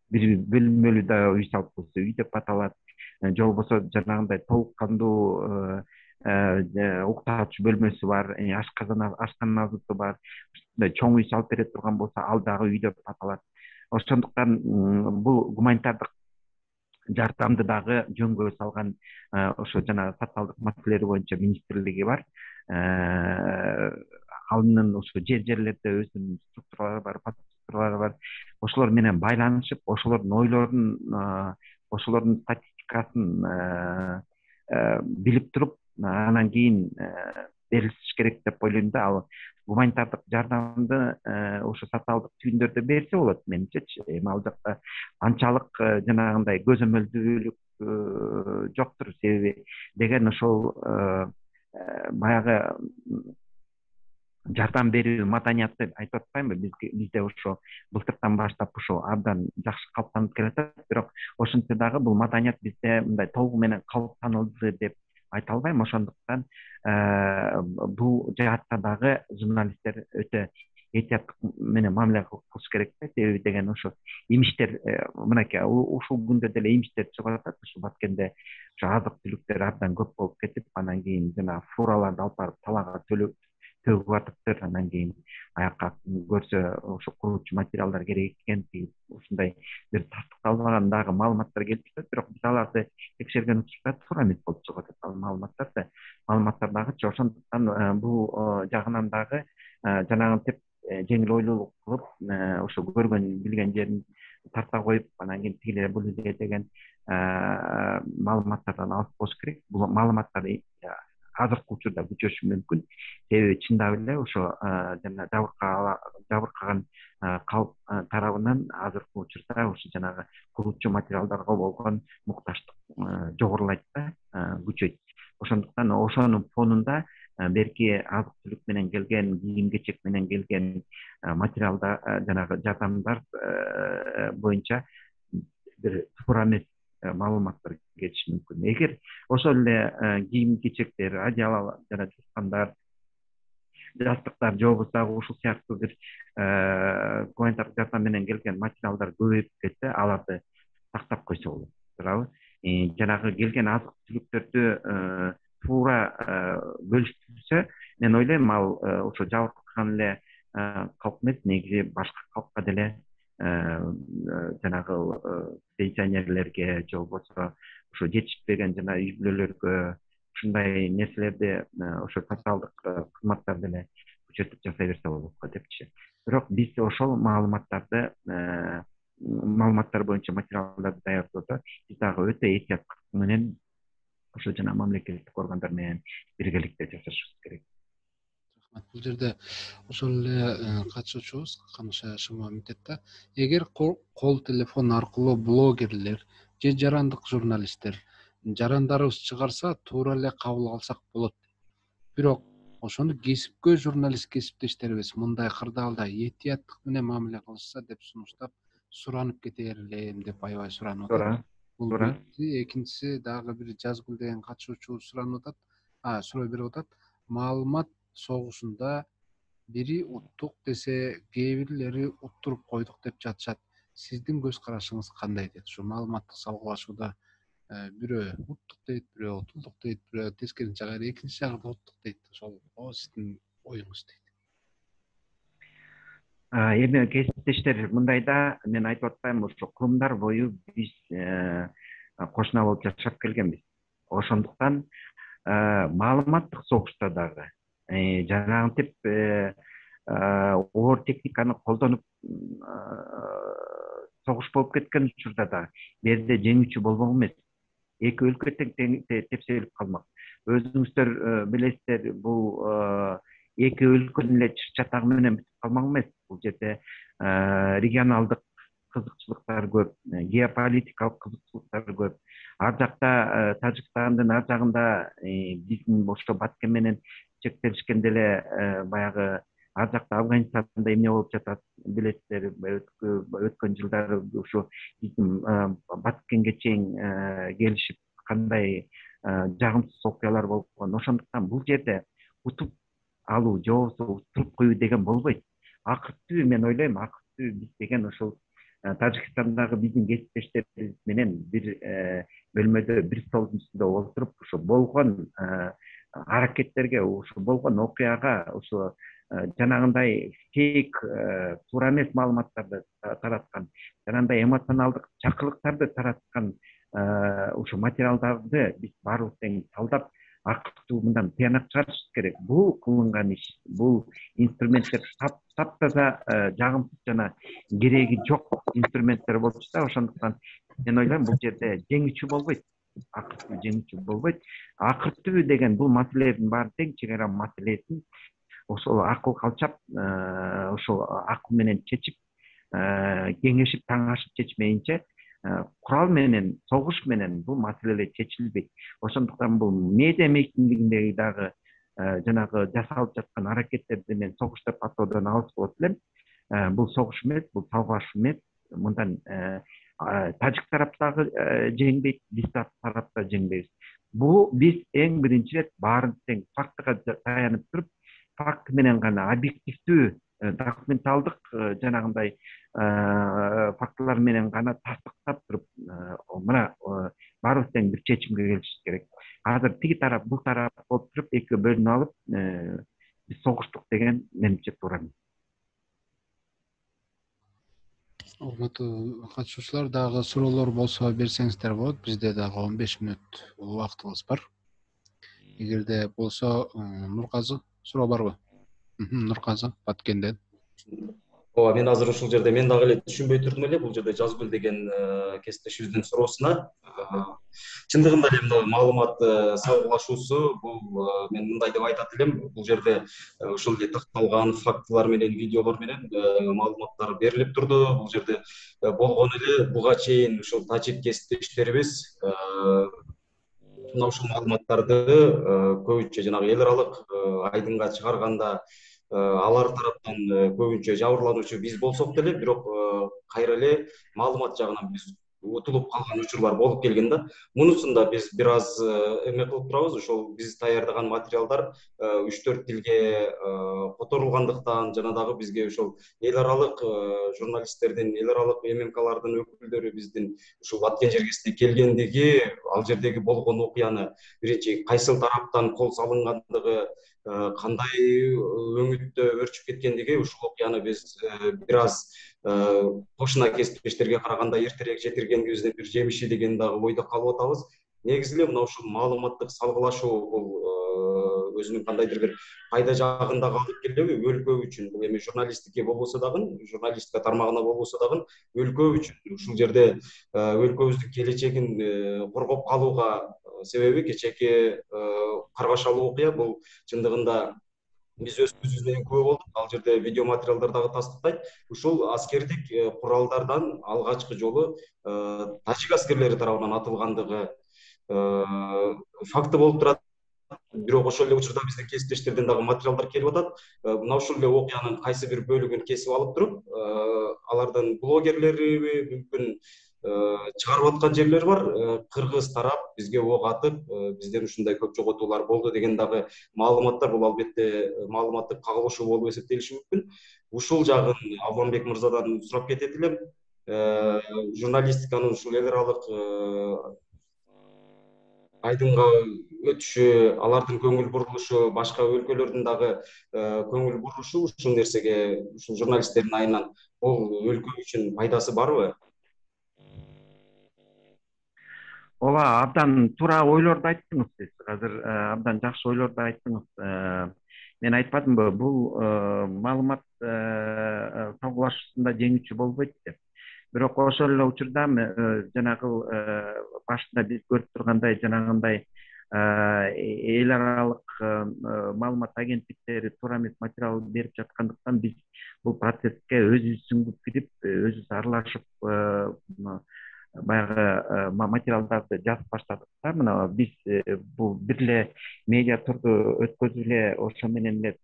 Бир бөлмөлүү да үй салып койсо үй деп аталат. Же болбосо жанагындай толук кандуу уктаачу бөлмөсү бар, ашканазысы бар, ушундай чоң үй салып бере турган болсо ал дагы үй деп аталат. Ошондуктан бул гуманитардык жардамды дагы жөнгө салган ошо жана социалдык маселелер боюнча министрлиги бар. Анын ошо жерлерде өзүнүн структуралары бар, ошолор менен байланышып, ошолордун ойлорун, ошолордун статистикасын билип туруп, анан кийин берилиш керек деп ойлойм да. Ал гуманитардык жардамды ошо социалдык түйүндөрдө берсе болот менимчечи. Эми ал жакта анчалык жанагындай көзөмөлдүүлүк жоктур. Себеби деген ошол баягы жардам берүү маданияты айтып атпаймынбы, бизде ошо былтыртан баштап ошо абдан жакшы калыптанып келатат. Бирок ошентсе дагы бул маданият бизде мындай толугу менен калыптанылды деп айта албайм. Ошондуктан бул жаатта дагы журналисттер өтө этияттык менен мамиле кылыш керек да. Себеби деген ошо имиштер мынакей ушул күндө деле имиштер чыгып атат. Ушу Баткенде ошо азык-түлүктөр абдан көп болуп кетип, анан кийин жана фураларды алып барып талаага төгүп атыптыр. Анан кийин аякка көрсө ошо куруучу материалдар керек экен, ушундай бир тастыкталбаган дагы маалыматтар келип жатат. Бирок биз аларды текшерген учурда туура эмес болуп чыгып атат ал маалыматтар дагычы. Ошондуктан бул жагынан дагы жанагынтип жеңил ойлуулук кылып, ошо көргөн билген жерин тарта коюп, анан кийин тигилер бул эле деген маалыматтардан алып болуш керек. Бул маалыматтар азыркы учурда күчөшү мүмкүн. Себеби чындап эле ошо жана жабыркаган калп тарабынан азыркы учурда ушу жанагы куручу материалдарга болгон мукташтык жогорулайт да, күчөйт. Ошондуктан ошонун фонунда берки азык түлүк менен келген, кийим кечек менен келген материалда жанагы жардамдар боюнча бир туура эмес маалыматтар кетиши мүмкүн. Эгер ошол эле кийим кечектер, одеяло жана жуткандар, жастыктар же болбосо ушул сыяктуу бир гуманитардык жардам менен келген материалдар көбөйүп кетсе, аларды сактап койсо болот, туурабы? Жанагы келген азык түлүктөрдү туура бөлүштүрсө, мен ойлойм ал ошо жабыркаган эле калк эмес, негизи башка калкка деле жанагы пенсионерлерге же болбосо ошо жетишпеген жана үй бүлөлөргө ушундай нерселерди ошо социалдык кызматтар деле күчөтүп жасай берсе болот го депчи. Бирок биз ошол маалыматтар боюнча материалдарды даярдоодо биз дагы өтө этияттык менен ошо жана мамлекеттик органдар менен биргеликте жашашыбыз керек. Бул жерде ошол эле катышуучубуз Каныша Шымова айтат да, эгер кол телефон аркылуу блогерлер же жарандык журналисттер жарандарыбыз чыгарса, туура эле кабыл алсак болот. Бирок ошону кесипкөй журналист кесиптештерибиз мындай кырдаалда этияттык менен мамиле кылышса деп сунуштап суранып кетер элем деп аябай суранып атат. Бул биринчиси, экинчиси дагы бир Жазгүл деген катышуучубуз сурап берип атат. Маалымат согушунда бири уттук десе, кээ бирлери уттуруп койдук деп жатышат. Сиздин көз карашыңыз кандай дейт? Ушу маалыматтык салгылашууда бирөө уттук дейт, бирөө утулдук дейт, бирөө тескерисинче кайра экинчи жагы да уттук дейт. Ошол сиздин оюңуз дейт. Эми кесиптештер, мындайда мен айтып атпаймынбы, ошо кылымдар бою биз кошуна болуп жашап келгенбиз. Ошондуктан маалыматтык согушта дагы жанагынтип оор техниканы колдонуп согуш болуп кеткен учурда да бирде жеңүүчү болмок эмес. Эки өлкө тең тепселип калмак. Өзүңүздөр билесиздер, бул эки өлкөнүн эле чатагы менен бүтүп калмак эмес. Бул жерде регионалдык кызыкчылыктар көп, геополитикалык кызыкчылыктар көп. Ар жакта Тажикстандын ар жагында биздин ошо Баткен менен чектелишкенде эле баягы ар жакта Афганистанда эмне болуп жатат билесиздер. Өткөн жылдары ушу биздин Баткенге чейин келишип кандай жагымсыз окуялар болгон. Ошондуктан бул жерде утуп алуу же болбосо уттуруп коюу деген болбойт. Акыртуу мен ойлойм, акыртуу биз деген ошол Тажикстандагы биздин кесиптештерибиз менен бир бөлмөдө, бир столдун үстүндө отуруп, ошо болгон аракеттерге, ошо болгон окуяга, ошо жанагындай фейк, туура эмес маалыматтарды тараткан, жанагындай эмоционалдык чакырыктарды тараткан ошо материалдарды биз баарыбыз тең талдап, акыртуу мындан тыянак чыгарышыбыз керек. Бул кылынган иш, бул инструменттер таптаза жагымсыз жана кереги жок инструменттер болчу. Ошондуктан мен ойлойм, бул жерде жеңүүчү болбойт. Акыртуу жеңүүчү болбойт. Акыртуу деген бул маселелердин баары тең чек ара маселесин ошол акыл калчап, ошол акыл менен чечип, кеңешип, таңашып чечмейинче курал менен, согуш менен бул маселелер чечилбейт. Ошондуктан бул медиа мейкингиндеги дагы жанагы жасалып жаткан аракеттерди мен согуш деп атоодон алыс болот элем. Бул согуш эмес, бул талгаш эмес. Мындан Тажик тарап дагы жеңбейт, биз тарап да жеңбейбиз. Бул биз эң биринчи ирет баарын тең фактыга таянып туруп, факт менен гана объективдүү, документалдык жанагындай фактылар менен гана тастыктап туруп, мына баарыбыз тең бир чечимге келишибиз керек. Азыр тиги тарап, бул тарап болуп туруп, экиге бөлүнүп алып, биз согуштук деген менимче туура эмес. Урматтуу катышуучулар, дагы суроолор болсо берсеңиздер болот. Бизде дагы 15 мүнөт убактыбыз бар. Эгерде болсо, Нурказы суроо барбы? Нурказы Баткенден. Ооба, мен азыр ушул жерде мен дагы эле түшүнбөй турдум эле бул жерде жазгүл деген кесиптешибиздин суроосуна. Чындыгында эле мына маалымат салгылашуусу бул мен мындай деп айтат элем, бул жерде ушул эле такталган фактылар менен, видеолор менен маалыматтар берилип турду. Бул жерде болгон эле буга чейин ушул тажик кесиптештерибиз мына ушул маалыматтарды көбүнчө жанагы эл аралык айдынга чыгарганда алар тараптан көбүнчө жабырлануучу биз болсок деле, бирок кайра эле маалымат жагынан биз утулуп калган учурлар болуп келген да. Мунусунда биз бир аз эме кылып турабыз. Ошол биз даярдаган материалдар 3-4 тилге которулгандыктан жана дагы бизге ошол эл аралык журналисттердин, эл аралык ММКлардын өкүлдөрү биздин ушул Аткен жергесине келгендиги, ал жердеги болгон окуяны биринчи кайсыл тараптан кол салынгандыгы, кандай өңүттө өрчүп кеткендиги, ушул окуяны биз бир аз кошуна кесиптештерге караганда эртерээк жетиргенибиздин бир жемиши деген дагы ойдо калып атабыз. Негизи эле мына ушул маалыматтык салгылашуу бул өзүнүн кандайдыр бир пайда жагын дагы алып келеби өлкө үчүн. Бул эми журналистика болбосо дагы, журналистика тармагына болбосо дагы өлкө үчүн ушул жерде өлкөбүздүн келечегин коргоп калууга, себеби кечээки каргашалуу окуя бул чындыгында биз өз көзүбүз менен күбө болдук. Ал жерде видео материалдар дагы тастыктайт. Ушул аскердик куралдардан алгачкы жолу тажик аскерлери тарабынан атылгандыгы факты болуп турат. Бирок ошол эле учурда биздин кесиптештерден дагы материалдар келип атат. Мына ушул эле окуянын кайсы бир бөлүгүн кесип алып туруп, алардын блогерлери мүмкүн чыгарып аткан жерлер бар. Кыргыз тарап бизге ок атып, бизден ушундай көп жоготуулар болду деген дагы маалыматтар, бул албетте маалыматтык кагылышуу болуп эсептелиши мүмкүн. Ушул жагын Авланбек мырзадан сурап кетет элем. Журналистиканын ушул эл аралык айдынга өтүшү, алардын көңүл бурулушу, башка өлкөлөрдүн дагы көңүл бурушу ушул нерсеге, ушул журналисттердин айынан бул өлкө үчүн пайдасы барбы? Ооба, абдан туура ойлорду айттыңыз сиз. Азыр абдан жакшы ойлорду айттыңыз. Мен айтпадымбы, бул маалымат салгылашуусунда жеңүүчү болбойт деп. Бирок ошол эле учурда жанагы башында биз көрүп тургандай, жанагындай эл аралык маалымат агенттиктери туура эмес материал берип жаткандыктан биз бул процесске өзүбүз сүңгүп кирип, өзүбүз аралашып баягы материалдарды жазып баштадык да. Мына биз бул бир эле медиа турду өткөзүп эле ошо менен эле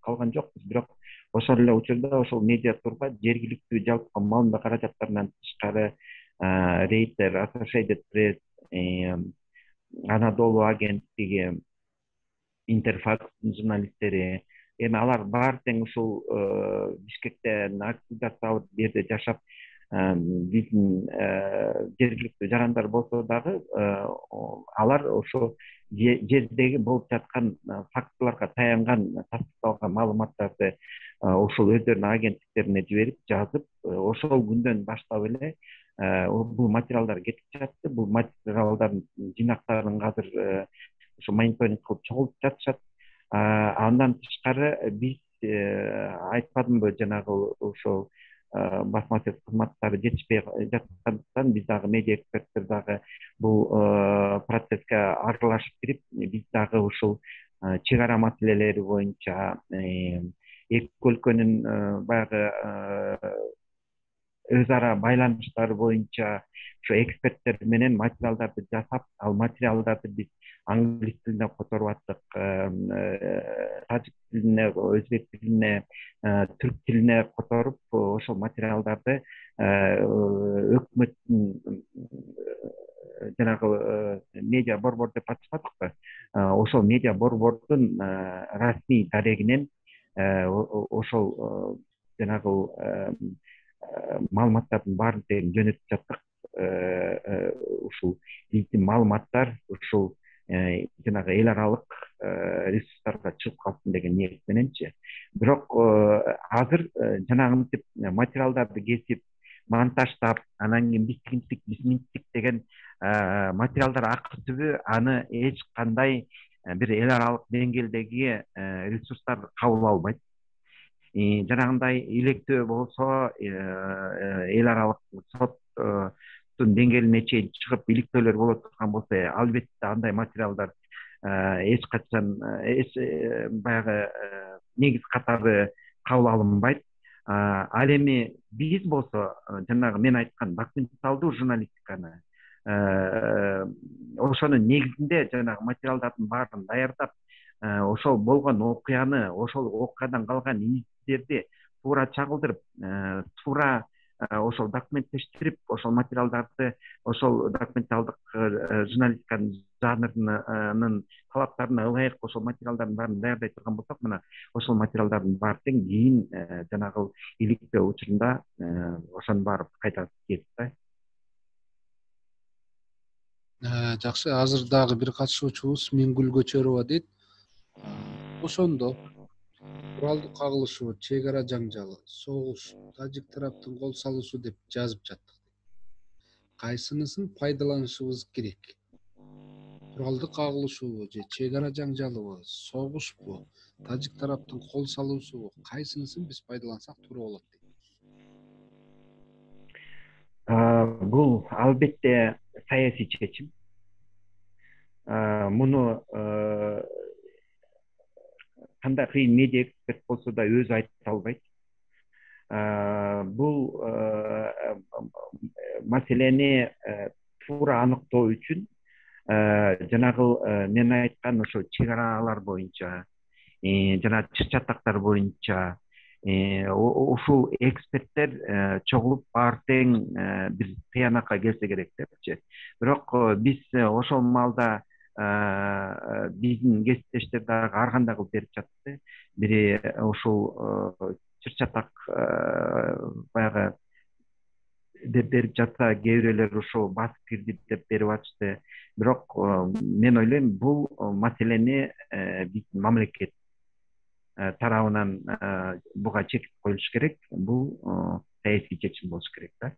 калган жокпуз. Бирок ошол эле учурда ошол медиа турга жергиликтүү жалпы маалымат каражаттарынан тышкары Рейтер, Associated Press, Анадолу агенттиги, Интерфакстын журналисттери, эми алар баары тең ушул Бишкекте актив жасап, бу жерде жашап, биздин жергиликтүү жарандар болсо дагы алар ошо жердеги болуп жаткан фактыларга таянган, тастыкталган маалыматтарды ошол өздөрүнүн агенттиктерине жиберип, жазып, ошол күндөн баштап эле бул материалдар кетип жатты. Бул материалдардын жыйнактарын азыр ошо мониторинг кылып чогултуп жатышат. Андан тышкары биз айтпадымбы, жанагы ошол басма сөз кызматтары жетишпей жаткандыктан биз дагы медиа эксперттер дагы бул процесске аралашып кирип, биз дагы ушул чек ара маселелери боюнча эки өлкөнүн баягы өз ара байланыштары боюнча ошо эксперттер менен материалдарды жасап, ал материалдарды биз англис тилине которуп аттык, тажик тилине, өзбек тилине, түрк тилине которуп, ошол материалдарды өкмөттүн жанагы медиа борбор деп аташпадыкпы, ошол медиа борбордун расмий дарегинен ошол жанагы маалыматтардын баарын тең жөнөтүп жаттык. Ушул биздин маалыматтар ушул жанагы эл аралык ресурстарга чыгып калсын деген ниет мененчи. Бирок азыр жанагынтип материалдарды кесип, монтаждап, анан кийин бисминттик деген материалдар акы түбү аны эч кандай бир эл аралык деңгээлдеги ресурстар кабыл албайт. жанагындай илектөө болсо эл аралык соттун деңгээлине чейин чыгып иликтөөлөр боло турган болсо албетте андай материалдар эч качан баягы негиз катары кабыл алынбайт. Ал эми биз болсо жанагы мен айткан документалдуу журналистиканы ошонун негизинде жанагы материалдардын баарын даярдап, ошол болгон окуяны, ошол окуядан калган издерди туура чагылдырып, туура ошол документтештирип, ошол материалдарды ошол документалдык журналистиканын жанрынын талаптарына ылайык ошол материалдардын баарын даярдай турган болсок, мына ошол материалдардын баары тең кийин жанагы иликтөө учурунда ошонун баары кайта кетет да. Жакшы, азыр дагы бир катышуучубуз Миңгүл Көчөрова дейт. Ошондо куралдуу кагылышуу, чек ара жаңжалы, согуш, тажик тараптын кол салуусу деп жазып жаттык. Кайсынысын пайдаланышыбыз керек? Куралдуу кагылышуубу же чек ара жаңжалыбы, согушпу, тажик тараптын кол салуусубу, кайсынысын биз пайдалансак туура болот дейт? Бул албетте саясий чечим. Муну кандай кыйын медиа эксперт болсо да өзү айта албайт. Бул маселени туура аныктоо үчүн жанагы мен айткан ошо чек аралар боюнча, жана чыр-чатактар боюнча ушул эксперттер чогулуп баары тең бир тыянакка келсе керек депчи. Бирок биз ошол маалда биздин кесиптештер дагы ар кандай кылып берип жатты. Бири ушул чыр-чатак баягы деп берип жатса, кээ бирөөлөр ушул басып кирди деп берип атышты. Бирок мен ойлойм, бул маселени биздин мамлекет тарабынан буга чек коюлуш керек. Бул саясий чечим болуш керек да.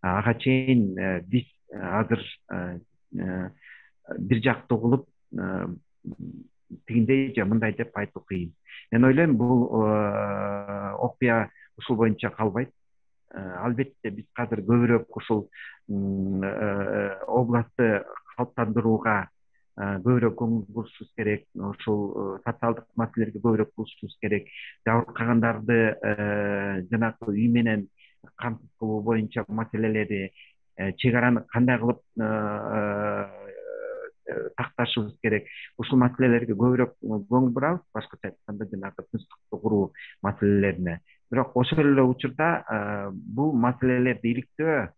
Ага чейин биз азыр бир жактуу кылып тигиндей же мындай деп айтуу кыйын. Мен ойлойм, бул окуя ушул боюнча калбайт. Албетте биз азыр көбүрөөк ушул областты калыптандырууга көбүрөөк көңүл бурушубуз керек. Ушул социалдык маселелерге көбүрөөк бурушубуз керек. Жабыркагандарды жанагы үй менен камсыз кылуу боюнча маселелери, чек араны кандай кылып такташыбыз керек. Ушул маселелерге көбүрөөк көңүл бурабыз, башкача айтканда жанагы тынчтыкты куруу маселелерине. Бирок ошол эле учурда бул маселелерди иликтөө,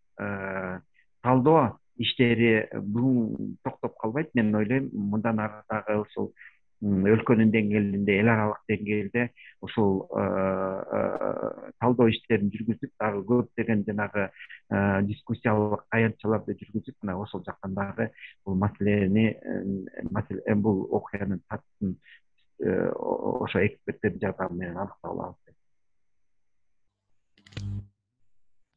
талдоо иштери бүгүн токтоп калбайт. Мен ойлойм, мындан ары дагы ушул өлкөнүн деңгээлинде, эл аралык деңгээлде ушул талдоо иштерин жүргүзүп, дагы көптөгөн жанагы дискуссиялык аянтчаларды жүргүзүп, мына ошол жактан дагы бул маселени, бул окуянын татысын ошо эксперттердин жардамы менен аныктап алабыз.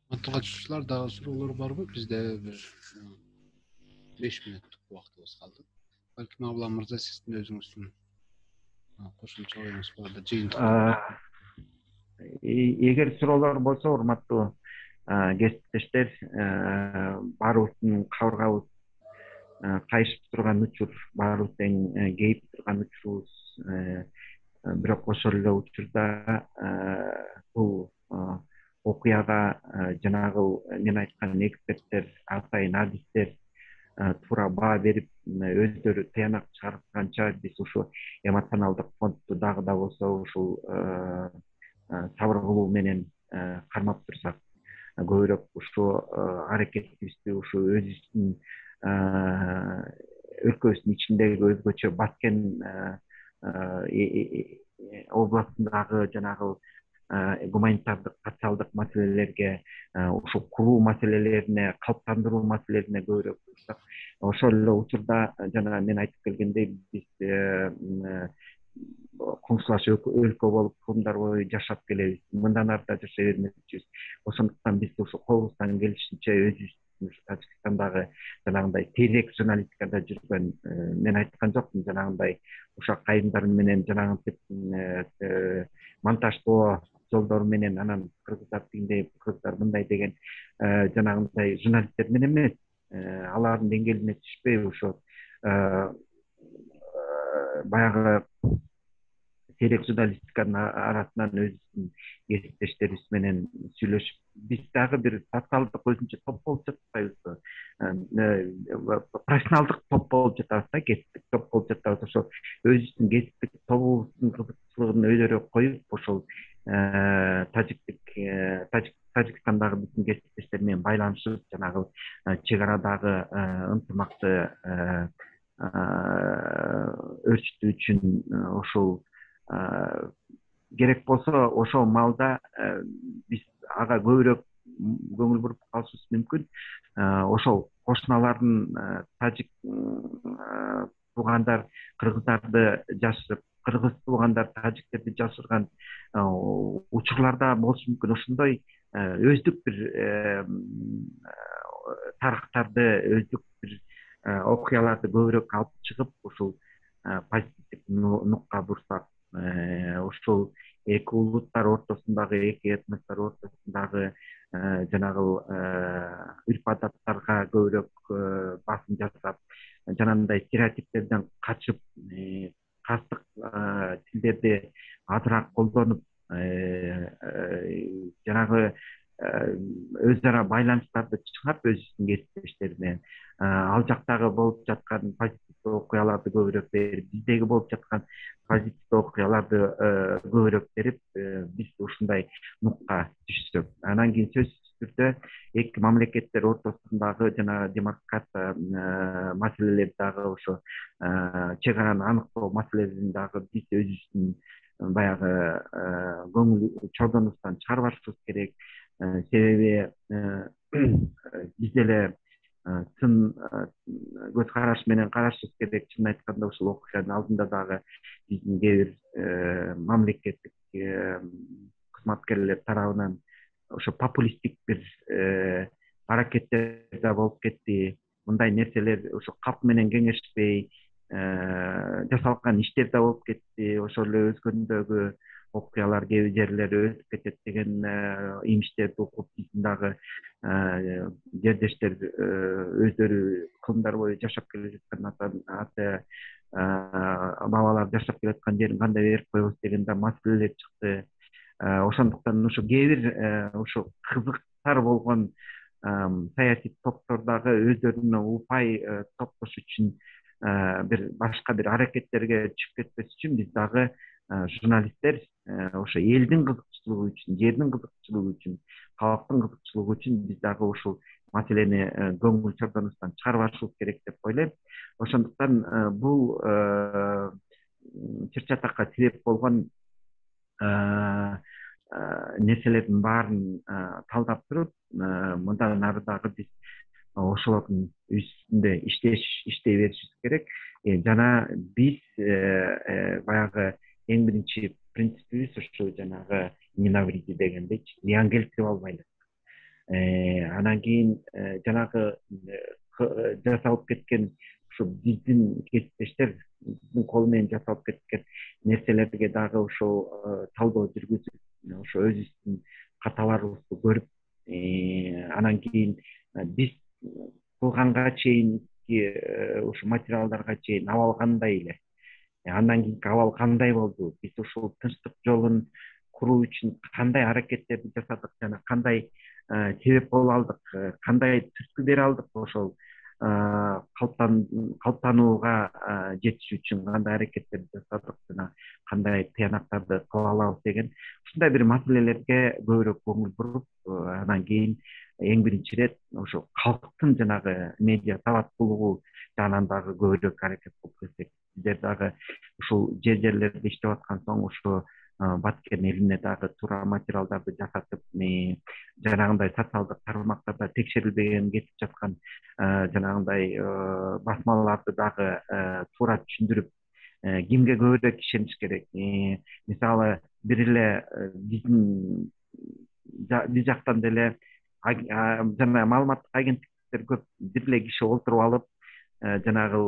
Катышуучулар дагы суроолор барбы? Бизде бир 5 мүнөттүк убактыбыз калды. Балким Абылам мырза, сиздин өзүңүздүн кошумча оюңуз барда жыйынтык. Эгер суроолор болсо, урматтуу кесиптештер, баарыбыздын кабыргабыз кайышып турган учур, баарыбыз тең кейип турган учурубуз. Бирок ошол эле учурда бул окуяга жанагы мен айткан эксперттер, атайын адистер туура баа берип, өздөрү тыянак чыгарганча биз ушу эмоционалдык фондду дагы да болсо ушул сабыр кылуу менен кармап турсак, көбүрөөк ушу аракетибизди ушу өзүбүздүн өлкөбүздүн ичиндеги өзгөчө Баскен областындагы жанагы гуманитардык, социалдык маселелерге, ушул куруу маселелерине, калыптандыруу маселелерине көбүрөөк турсак, ошол эле учурда жана мен айтып келгендей, биз коңшулаш өлкө болуп кылымдар бою жашап келебиз. Мындан ары да жашай бермекчибиз. Ошондуктан биз ушу колубуздан келишинче өзүбүздүн Тажикстандагы жанагындай тейлек журналистикада жүргөн, мен айткан жокмун, жанагындай ушак айымдар менен жанагынтип монтаждоо жолдору менен анан кыргыздар тигиндей, кыргыздар мындай деген жанагындай журналисттер менен эмес, алардын деңгээлине түшпөй ошо баягы терек журналистиканын арасынан өзүбүздүн кесиптештерибиз менен сүйлөшүп, биз дагы бир социалдык өзүнчө топ болуп жатпайбызбы, профессионалдык топ болуп жатабыз да, кесиптик топ болуп жатабыз. Ошо өзүбүздүн кесиптик тобубуздун кызыкчылыгын өйдөрө коюп, ошол Тажикстандагы биздин кесиптештер менен байланышып, жанагы чек арадагы ынтымакты өрчүтүү үчүн ошол керек болсо ошол маалда биз ага көбүрөөк көңүл буруп калышыбыз мүмкүн. Ошол кошуналардын тажик туугандар кыргыздарды жашырып, кыргыз туугандар тажиктерди жашырган учурларда болушу мүмкүн. Ошондой өздүк бир тарыхтарды, өздүк бир окуяларды көбүрөөк алып чыгып, ушул позитивдик нукка бурсак, ушул эки улуттар ортосундагы, эки этностор ортосундагы жанагы үрп адаттарга көбүрөөк басым жасап, жанагындай стереотиптерден качып, кастык тилдерди азыраак колдонуп, жанагы өз ара байланыштарды чыңап өзүбүздүн кесиптештер менен ал жактагы болуп жаткан позитивдүү окуяларды көбүрөөк берип, биздеги болуп жаткан позитивдүү окуяларды көбүрөөк берип, биз ушундай нукка түшсөк, анан кийин сөзсүз түрдө эки мамлекеттер ортосундагы жана демаркация маселелери дагы, ошо чек араны аныктоо маселелерин дагы биз өзүбүздүн баягы көңүл чордонубуздан чыгарбашыбыз керек. Себеби биз деле сын көз караш менен карашыбыз керек. Чынын айтканда, ушул окуянын алдында дагы биздин кээ бир мамлекеттик кызматкерлер тарабынан ошо популисттик бир аракеттер да болуп кетти. Мындай нерселер ошо калк менен кеңешпей жасалган иштер да болуп кетти. Ошол эле өзгөндөгү окуялар кээ бир жерлери өтүп кетет деген имиштерди угуп, биздин дагы жердештер өздөрү кылымдар бою жашап келе жаткан ата бабалар жашап келаткан жерин кандай берип коебуз деген да маселелер чыкты. Ошондуктан ошо кээ бир ошо кызыктар болгон саясий топтор дагы өздөрүнө упай топтош үчүн бир башка бир аракеттерге түшүп кетпеш үчүн биз дагы журналисттер ошо элдин кызыкчылыгы үчүн, жердин кызыкчылыгы үчүн, калктын кызыкчылыгы үчүн биз дагы ушул маселени көңүл чордонубуздан чыгарбашыбыз керек деп ойлойм. Ошондуктан бул чыр-чатакка себеп болгон нерселердин баарын талдап туруп, мындан ары дагы биз ошолордун үстүндө иштей беришибиз керек. Жана биз баягы эң биринчи принципибиз ушул жанагы не навреди дегендейчи, зыян келтирип албайлы. Анан кийин жанагы жасалып кеткен ушу биздин кесиптештер биздин кол менен жасалып кеткен нерселерге дагы ошол талдоо жүргүзүп, ошо өзүбүздүн каталарыбызды көрүп, анан кийин биз кылганга чейинки ушу материалдарга чейин абал кандай эле, андан кийинки абал кандай болду, биз ушул тынчтык жолун куруу үчүн кандай аракеттерди жасадык жана кандай себеп боло алдык, кандай түрткү бере алдык, ошол калыптанууга жетиш үчүн кандай аракеттерди жасадык жана кандай тыянактарды кыла алабыз деген ушундай бир маселелерге көбүрөөк көңүл буруп, анан кийин эң биринчи ирет ошо калктын жанагы медиа сабаттуулугу жагынан дагы көбүрөөк аракет кылып келсек, сиздер дагы ушул жерлерде иштеп аткан соң ошо Баткен элине дагы туура материалдарды жасатып, жанагындай социалдык тармактарда текшерилбеген кетип жаткан жанагындай басмаларды дагы туура түшүндүрүп, кимге көбүрөөк ишениш керек. Мисалы бир эле биз жактан деле жана маалыматтык агенттиктер көп, бир эле киши олтуруп алып, жанагы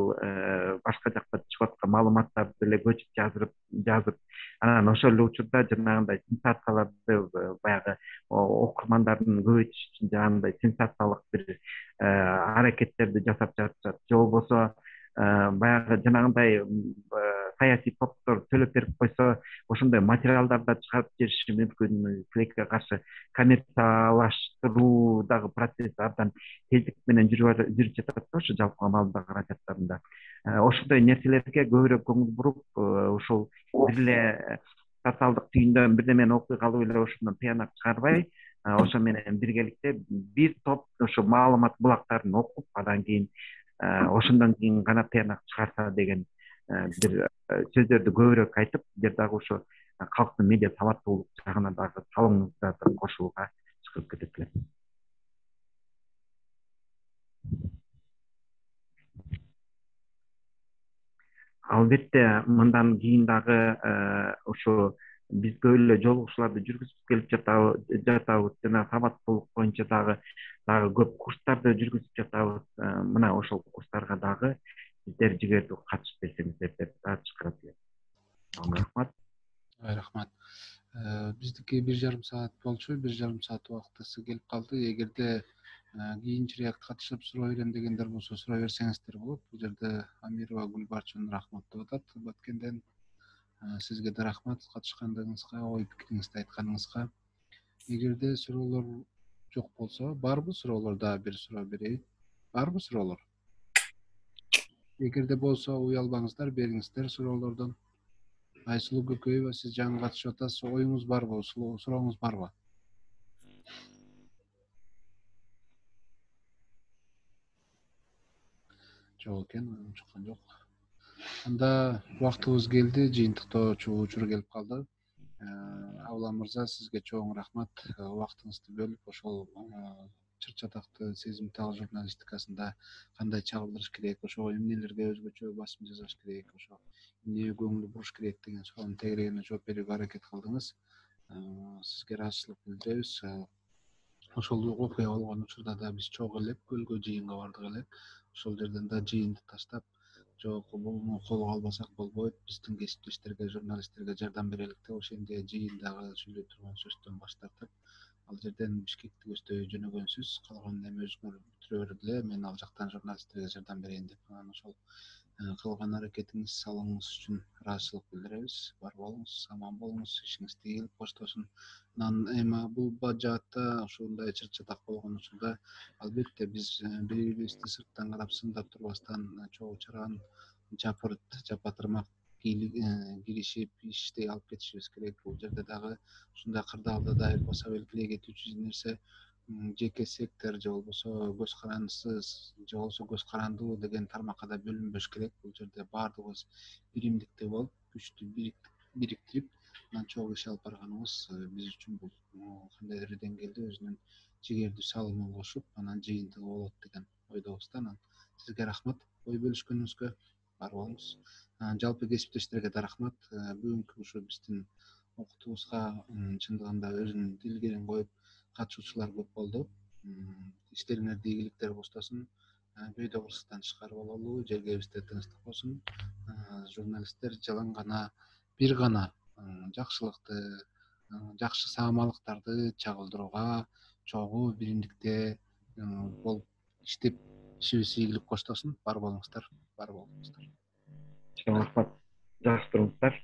башка жакта чыгып аткан маалыматтарды деле көчүп жазып, Анан ошол эле учурда жанагындай сенсацияларды баягы окурмандардын көбөйтүш үчүн жанагындай сенсациялык бир аракеттерди жасап жатышат. Же болбосо баягы жанагындай саясий топтор төлөп берип койсо ошондой материалдарды чыгарып жибериши мүмкүн. Тилекке каршы коммерциялаштыруу дагы процесси абдан тездик менен жүрүп жатат да ошо жалпы амалдык каражаттарында. Ошондой нерселерге көбүрөөк көңүл буруп, ушул бир эле социалдык түйүндөн бирдемени окуй калып эле ошондон тыянак чыгарбай, ошо менен биргеликте бир топ ошо маалымат булактарын окуп, андан кийин ошондон кийин гана тыянак чыгарса деген бир сөздөрдү көбүрөөк айтып, сиздер дагы ошо калктын медиа сабаттуулук жагына дагы салымыңыздарды кошууга чыгып кетет элем. Албетте мындан кийин дагы ушу биз көп эле жолугушууларды жүргүзүп келип жатабыз. Жана сабаттуулук боюнча дагы көп курстарды жүргүзүп жатабыз. Мына ошол курстарга дагы сиздер жигердүү катышып берсеңиздер деп чакырат элем. Рахмат. Рахмат. Биздики 1,5 саат болчу. 1,5 саат убактысы келип калды. Эгерде кийинчерээк катышып суроо берем дегендер болсо суроо берсеңиздер болот. Бул жерде Амирова Гүлбарчын рахмат деп атат. Баткенден сизге да рахмат катышкандыгыңызга, ой пикириңизди айтканыңызга. Эгерде суроолор жок болсо, барбы суроолор? Дагы бир суроо берейин. Барбы суроолор? Эгерде болсо уялбаңыздар, бериңиздер суроолордон. Айсулуу Көкөева, сиз жаңы катышып атасыз. Оюңуз барбы? Сурооңуз барбы? Жок экен, оюм чыккан жок. Анда убактыбыз келди, жыйынтыктоочу учур келип калды. Абылам мырза, сизге чоң рахмат. Убактыңызды бөлүп, ошол чыр-чатакты сезимтал журналистикасында кандай чагылдырыш керек, ошого эмнелерге өзгөчө басым жасаш керек, ошо эмнеге көңүл буруш керек деген суроонун тегерегине жооп берүүгө аракет кылдыңыз. Сизге ыраазычылык билдиребиз. Ошол окуя болгон учурда да биз чогуу элек көлгө жыйынга бардык эле. Ошол жерден да жыйынды таштап, жок буну колго албасак болбойт, биздин кесиптештерге, журналисттерге жардам берелик деп ошентип жыйындагы сүйлөй турган сөздөн баш тартып, ал жерден Бишкекти көздөй жөнөгөнсүз, калган эми бүтүрө берди эле, мен ал жактан журналисттерге жардам берейин деп. Анан ошол кылган аракетиңиз, салымыңыз үчүн ыраазычылык билдиребиз. Бар болуңуз, аман болуңуз, ишиңиз тийгилип коштосун. Анан эми бул жаатта ушундай чыр-чатак болгон учурда албетте биз бири-бирибизди сырттан карап сындап турбастан чогуу чаран жапа-тырмак киришип ишти алып кетишибиз керек. Бул жерде дагы ушундай кырдаалда дайыр баса белгилей кетүүчү нерсе жеке сектор же болбосо көз карандысыз же болбосо көз карандуу деген тармакка да бөлүнбөш керек. Бул жерде баардыгыбыз биримдикте болуп, күчтү бириктирип, анан чогуу иш алып барганыбыз биз үчүн бул кандайдыр деңгээлде өзүнүн жигердүү салымын кошуп, анан жыйынтыгы болот деген ойдобуз да. Анан сизге рахмат ой бөлүшкөнүңүзгө. Бар болуңуз. Жалпы кесиптештерге да рахмат. Бүгүнкү ушу биздин окутуубузга чындыгында өзүнүн илгерин коюп катышуучулар көп болду. Иштериңерде ийгиликтер буштасын. Бөйдө кырсыктан тышкары бололу, жергебизде тынчтык болсун. Журналисттер жалаң гана бир гана жакшылыкты, жакшы саамалыктарды чагылдырууга чогуу биримдикте болуп иштеп, ишибиз ийгилик коштосун. Бар болуңуздар, бар болуңуздар. Чоң рахмат. Жакшы туруңуздар.